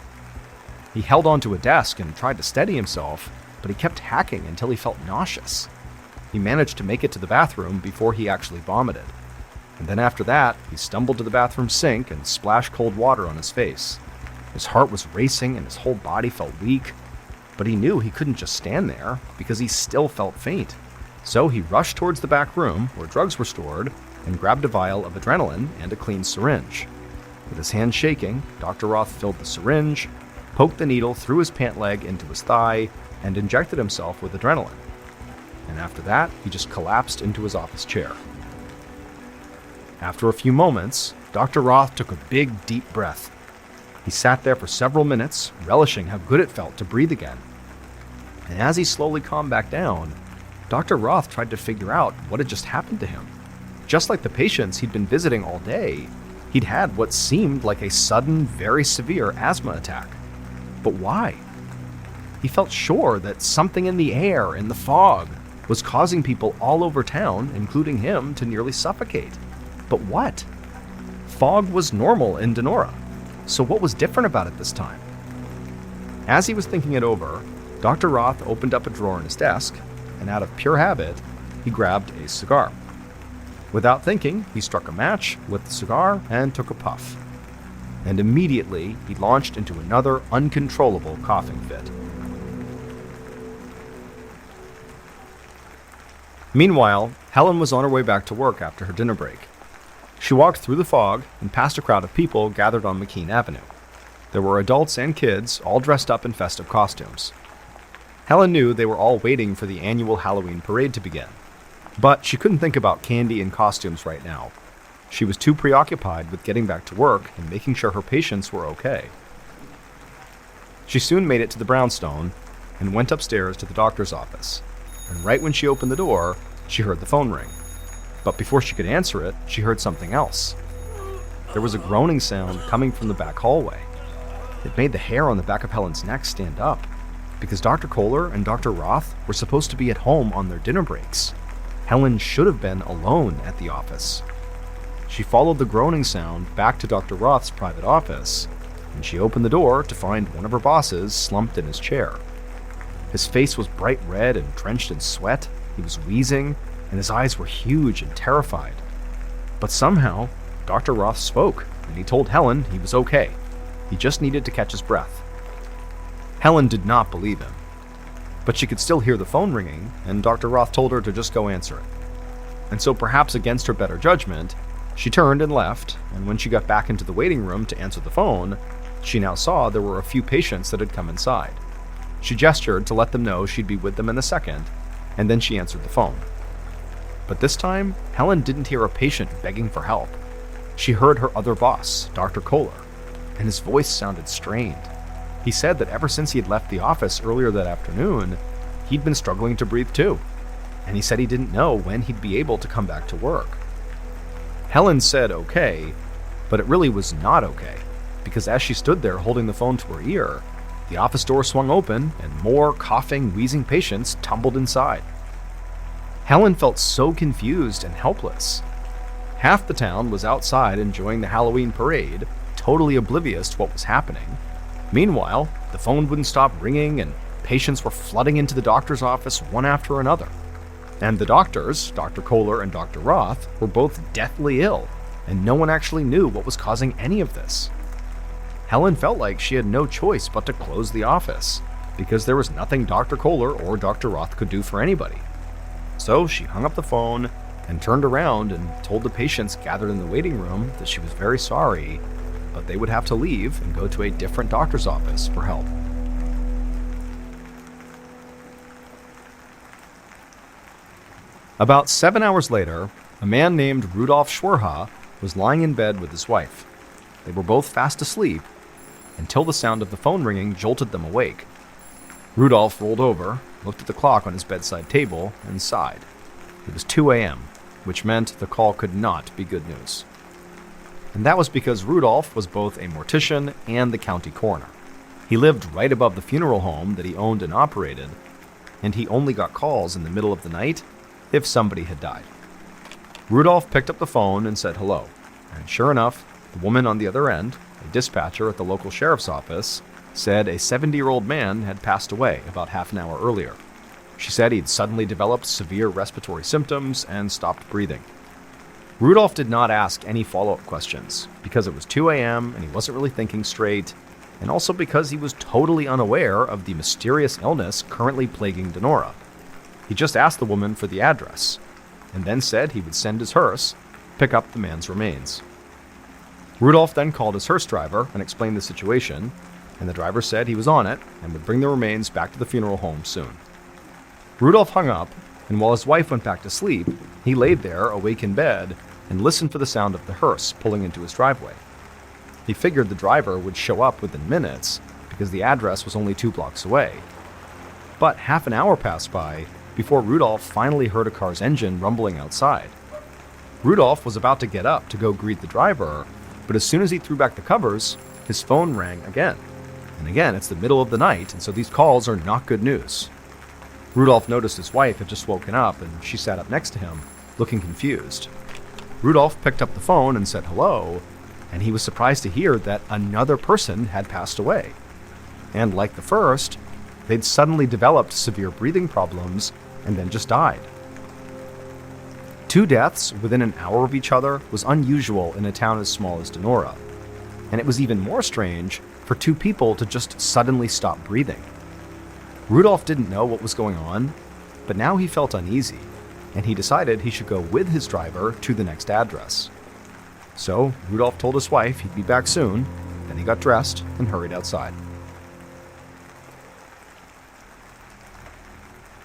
He held onto a desk and tried to steady himself, but he kept hacking until he felt nauseous. He managed to make it to the bathroom before he actually vomited. And then after that, he stumbled to the bathroom sink and splashed cold water on his face. His heart was racing and his whole body felt weak, but he knew he couldn't just stand there because he still felt faint. So he rushed towards the back room where drugs were stored and grabbed a vial of adrenaline and a clean syringe. With his hands shaking, Dr. Roth filled the syringe, poked the needle through his pant leg into his thigh, and injected himself with adrenaline. And after that, he just collapsed into his office chair. After a few moments, Dr. Roth took a big, deep breath. He sat there for several minutes, relishing how good it felt to breathe again. And as he slowly calmed back down, Dr. Roth tried to figure out what had just happened to him. Just like the patients he'd been visiting all day, he'd had what seemed like a sudden, very severe asthma attack. But why? He felt sure that something in the air, in the fog, was causing people all over town, including him, to nearly suffocate. But what? Fog was normal in Donora, so what was different about it this time? As he was thinking it over, Dr. Roth opened up a drawer in his desk, and out of pure habit, he grabbed a cigar. Without thinking, he struck a match, lit the cigar, and took a puff. And immediately, he launched into another uncontrollable coughing fit. Meanwhile, Helen was on her way back to work after her dinner break. She walked through the fog and past a crowd of people gathered on McKean Avenue. There were adults and kids, all dressed up in festive costumes. Helen knew they were all waiting for the annual Halloween parade to begin, but she couldn't think about candy and costumes right now. She was too preoccupied with getting back to work and making sure her patients were okay. She soon made it to the brownstone and went upstairs to the doctor's office. And right when she opened the door, she heard the phone ring. But before she could answer it, she heard something else. There was a groaning sound coming from the back hallway. It made the hair on the back of Helen's neck stand up, because Dr. Kohler and Dr. Roth were supposed to be at home on their dinner breaks. Helen should have been alone at the office. She followed the groaning sound back to Dr. Roth's private office, and she opened the door to find one of her bosses slumped in his chair. His face was bright red and drenched in sweat, he was wheezing, and his eyes were huge and terrified. But somehow, Dr. Roth spoke, and he told Helen he was okay. He just needed to catch his breath. Helen did not believe him, but she could still hear the phone ringing, and Dr. Roth told her to just go answer it. And so perhaps against her better judgment, she turned and left, and when she got back into the waiting room to answer the phone, she now saw there were a few patients that had come inside. She gestured to let them know she'd be with them in a second, and then she answered the phone. But this time, Helen didn't hear a patient begging for help. She heard her other boss, Dr. Kohler, and his voice sounded strained. He said that ever since he had left the office earlier that afternoon, he'd been struggling to breathe too, and he said he didn't know when he'd be able to come back to work. Helen said okay, but it really was not okay, because as she stood there holding the phone to her ear, the office door swung open and more coughing, wheezing patients tumbled inside. Helen felt so confused and helpless. Half the town was outside enjoying the Halloween parade, totally oblivious to what was happening. Meanwhile, the phone wouldn't stop ringing and patients were flooding into the doctor's office one after another. And the doctors, Dr. Kohler and Dr. Roth, were both deathly ill, and no one actually knew what was causing any of this. Helen felt like she had no choice but to close the office, because there was nothing Dr. Kohler or Dr. Roth could do for anybody. So she hung up the phone and turned around and told the patients gathered in the waiting room that she was very sorry, but they would have to leave and go to a different doctor's office for help. About 7 hours later, a man named Rudolf Schwerha was lying in bed with his wife. They were both fast asleep until the sound of the phone ringing jolted them awake. Rudolf rolled over, looked at the clock on his bedside table, and sighed. It was 2 a.m., which meant the call could not be good news. And that was because Rudolf was both a mortician and the county coroner. He lived right above the funeral home that he owned and operated, and he only got calls in the middle of the night if somebody had died. Rudolf picked up the phone and said hello, and sure enough, the woman on the other end, a dispatcher at the local sheriff's office, said a 70-year-old man had passed away about half an hour earlier. She said he'd suddenly developed severe respiratory symptoms and stopped breathing. Rudolf did not ask any follow-up questions, because it was 2 a.m. and he wasn't really thinking straight, and also because he was totally unaware of the mysterious illness currently plaguing Denora. He just asked the woman for the address, and then said he would send his hearse, pick up the man's remains. Rudolf then called his hearse driver and explained the situation, and the driver said he was on it and would bring the remains back to the funeral home soon. Rudolf hung up, and while his wife went back to sleep, he laid there, awake in bed, and listened for the sound of the hearse pulling into his driveway. He figured the driver would show up within minutes, because the address was only 2 blocks away. But half an hour passed by before Rudolf finally heard a car's engine rumbling outside. Rudolf was about to get up to go greet the driver, but as soon as he threw back the covers, his phone rang again. And again, it's the middle of the night, and so these calls are not good news. Rudolf noticed his wife had just woken up, and she sat up next to him, looking confused. Rudolf picked up the phone and said hello, and he was surprised to hear that another person had passed away. And like the first, they'd suddenly developed severe breathing problems and then just died. 2 deaths within an hour of each other was unusual in a town as small as Denora, and it was even more strange for 2 people to just suddenly stop breathing. Rudolf didn't know what was going on, but now he felt uneasy, and he decided he should go with his driver to the next address. So Rudolf told his wife he'd be back soon, then he got dressed and hurried outside.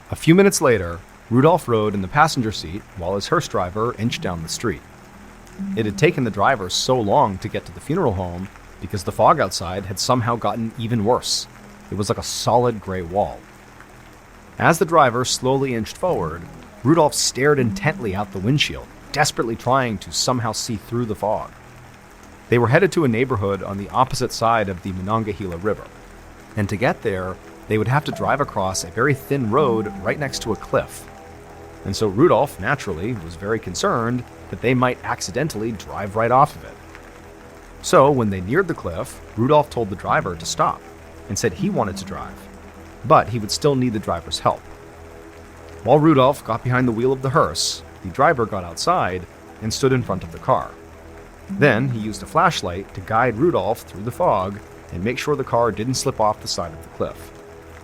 A few minutes later, Rudolf rode in the passenger seat while his hearse driver inched down the street. It had taken the driver so long to get to the funeral home because the fog outside had somehow gotten even worse. It was like a solid gray wall. As the driver slowly inched forward, Rudolf stared intently out the windshield, desperately trying to somehow see through the fog. They were headed to a neighborhood on the opposite side of the Monongahela River, and to get there, they would have to drive across a very thin road right next to a cliff. And so Rudolf, naturally, was very concerned that they might accidentally drive right off of it. So when they neared the cliff, Rudolph told the driver to stop and said he wanted to drive, but he would still need the driver's help. While Rudolph got behind the wheel of the hearse, the driver got outside and stood in front of the car. Then he used a flashlight to guide Rudolph through the fog and make sure the car didn't slip off the side of the cliff.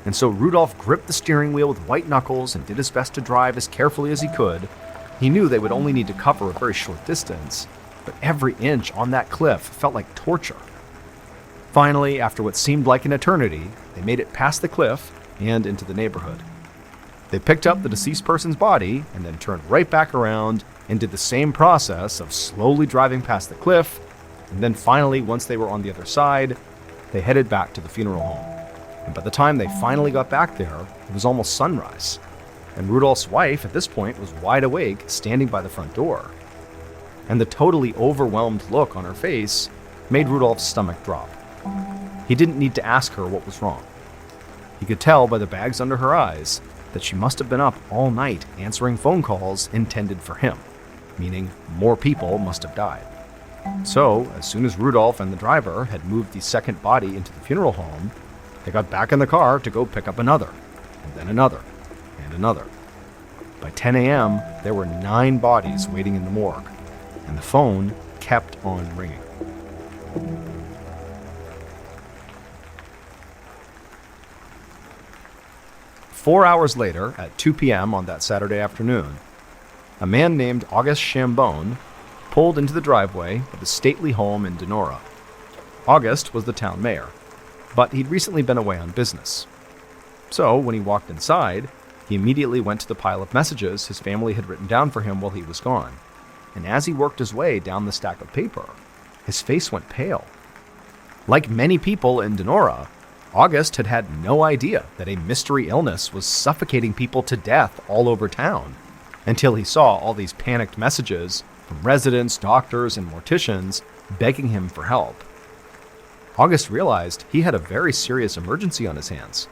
And so Rudolph gripped the steering wheel with white knuckles and did his best to drive as carefully as he could. He knew they would only need to cover a very short distance, but every inch on that cliff felt like torture. Finally, after what seemed like an eternity, they made it past the cliff and into the neighborhood. They picked up the deceased person's body and then turned right back around and did the same process of slowly driving past the cliff, and then finally, once they were on the other side, they headed back to the funeral home. And by the time they finally got back there, it was almost sunrise, and Rudolph's wife at this point was wide awake, standing by the front door. And the totally overwhelmed look on her face made Rudolph's stomach drop. He didn't need to ask her what was wrong. He could tell by the bags under her eyes that she must have been up all night answering phone calls intended for him, meaning more people must have died. So, as soon as Rudolph and the driver had moved the second body into the funeral home, they got back in the car to go pick up another, and then another, and another. By 10 a.m., there were 9 bodies waiting in the morgue, and the phone kept on ringing. Four hours later, at 2 p.m. on that Saturday afternoon, a man named August Chambon pulled into the driveway of his stately home in Denora. August was the town mayor, but he'd recently been away on business. So, when he walked inside, he immediately went to the pile of messages his family had written down for him while he was gone. And as he worked his way down the stack of paper, his face went pale. Like many people in Denora, August had had no idea that a mystery illness was suffocating people to death all over town, until he saw all these panicked messages from residents, doctors, and morticians begging him for help. August realized he had a very serious emergency on his hands.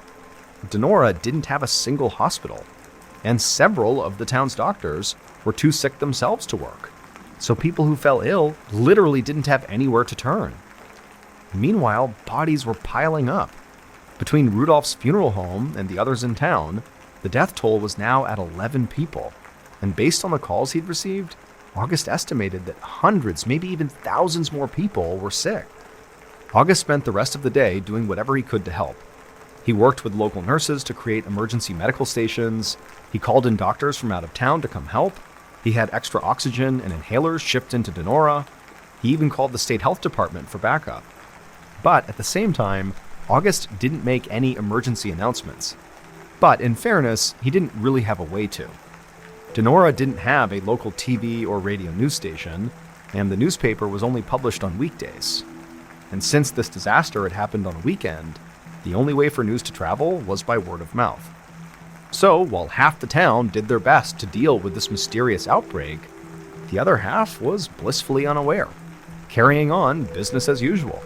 Denora didn't have a single hospital, and several of the town's doctors were too sick themselves to work, so people who fell ill literally didn't have anywhere to turn. Meanwhile, bodies were piling up. Between Rudolph's funeral home and the others in town, the death toll was now at 11 people, and based on the calls he'd received, August estimated that hundreds, maybe even thousands more people were sick. August spent the rest of the day doing whatever he could to help. He worked with local nurses to create emergency medical stations. He called in doctors from out of town to come help. He had extra oxygen and inhalers shipped into Denora. He even called the state health department for backup. But at the same time, August didn't make any emergency announcements. But in fairness, he didn't really have a way to. Denora didn't have a local TV or radio news station, and the newspaper was only published on weekdays. And since this disaster had happened on a weekend, the only way for news to travel was by word of mouth. So, while half the town did their best to deal with this mysterious outbreak, the other half was blissfully unaware, carrying on business as usual.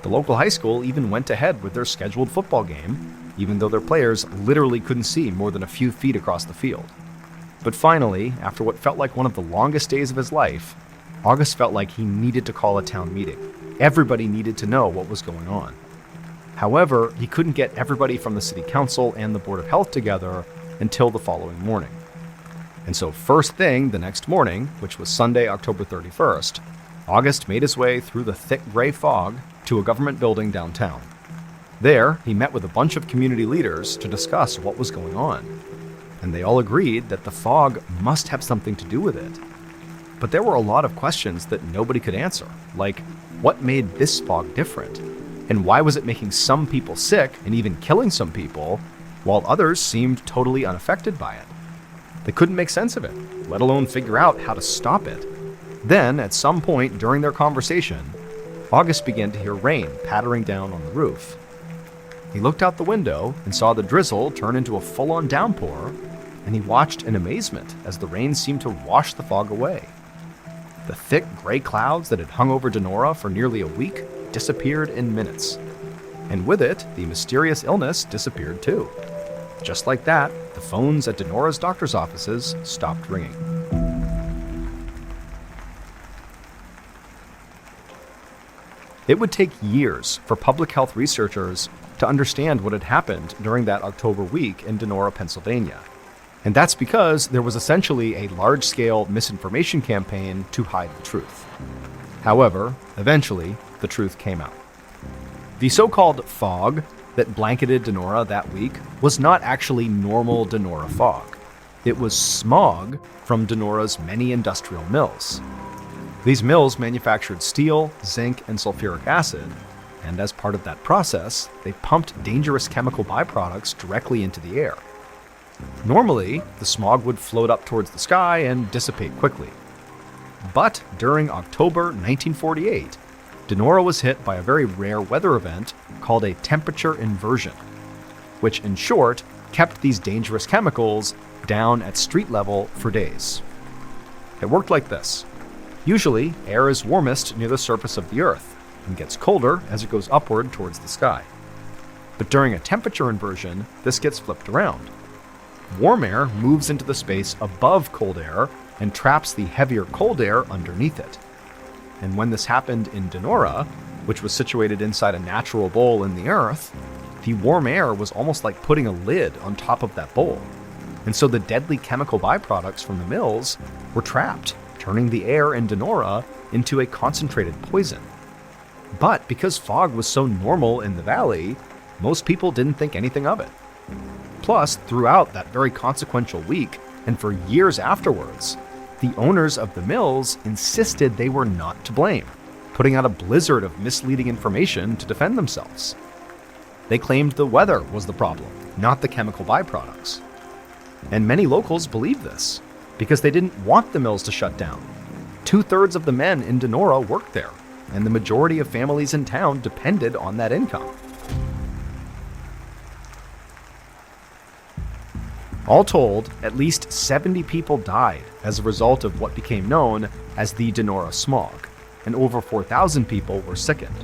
The local high school even went ahead with their scheduled football game, even though their players literally couldn't see more than a few feet across the field. But finally, after what felt like one of the longest days of his life, August felt like he needed to call a town meeting. Everybody needed to know what was going on. However, he couldn't get everybody from the city council and the Board of Health together until the following morning. And so first thing the next morning, which was Sunday, October 31st, August made his way through the thick gray fog to a government building downtown. There, he met with a bunch of community leaders to discuss what was going on. And they all agreed that the fog must have something to do with it. But there were a lot of questions that nobody could answer, like what made this fog different? And why was it making some people sick and even killing some people, while others seemed totally unaffected by it? They couldn't make sense of it, let alone figure out how to stop it. Then, at some point during their conversation, August began to hear rain pattering down on the roof. He looked out the window and saw the drizzle turn into a full-on downpour, and he watched in amazement as the rain seemed to wash the fog away. The thick gray clouds that had hung over Denora for nearly a week disappeared in minutes. And with it, the mysterious illness disappeared too. Just like that, the phones at Denora's doctor's offices stopped ringing. It would take years for public health researchers to understand what had happened during that October week in Donora, Pennsylvania. And that's because there was essentially a large-scale misinformation campaign to hide the truth. However, eventually, the truth came out. The so-called fog that blanketed Donora that week was not actually normal Donora fog. It was smog from Donora's many industrial mills. These mills manufactured steel, zinc, and sulfuric acid, and as part of that process, they pumped dangerous chemical byproducts directly into the air. Normally, the smog would float up towards the sky and dissipate quickly. But during October 1948, Donora was hit by a very rare weather event called a temperature inversion, which in short kept these dangerous chemicals down at street level for days. It worked like this. Usually, air is warmest near the surface of the Earth and gets colder as it goes upward towards the sky. But during a temperature inversion, this gets flipped around. Warm air moves into the space above cold air and traps the heavier cold air underneath it. And when this happened in Donora, which was situated inside a natural bowl in the Earth, the warm air was almost like putting a lid on top of that bowl. And so the deadly chemical byproducts from the mills were trapped, turning the air in Donora into a concentrated poison. But because fog was so normal in the valley, most people didn't think anything of it. Plus, throughout that very consequential week, and for years afterwards, the owners of the mills insisted they were not to blame, putting out a blizzard of misleading information to defend themselves. They claimed the weather was the problem, not the chemical byproducts. And many locals believed this, because they didn't want the mills to shut down. 2/3 of the men in Donora worked there, and the majority of families in town depended on that income. All told, at least 70 people died as a result of what became known as the Donora smog, and over 4,000 people were sickened.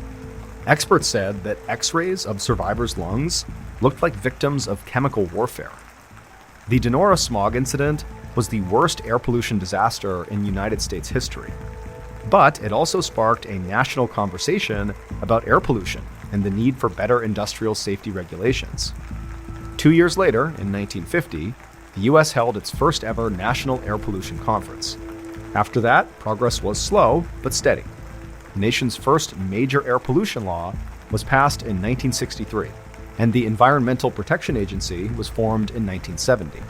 Experts said that X-rays of survivors' lungs looked like victims of chemical warfare. The Donora smog incident was the worst air pollution disaster in United States history. But it also sparked a national conversation about air pollution and the need for better industrial safety regulations. 2 years later, in 1950, the US held its first ever National Air Pollution Conference. After that, progress was slow but steady. The nation's first major air pollution law was passed in 1963, and the Environmental Protection Agency was formed in 1970.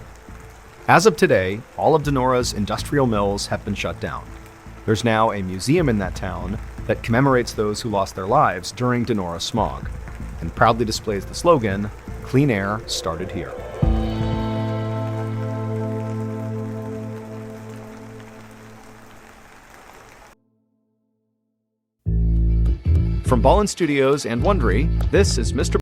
As of today, all of Donora's industrial mills have been shut down. There's now a museum in that town that commemorates those who lost their lives during Donora smog, and proudly displays the slogan, "Clean air started here." From Mrballen Studios and Wondery, this is Mr.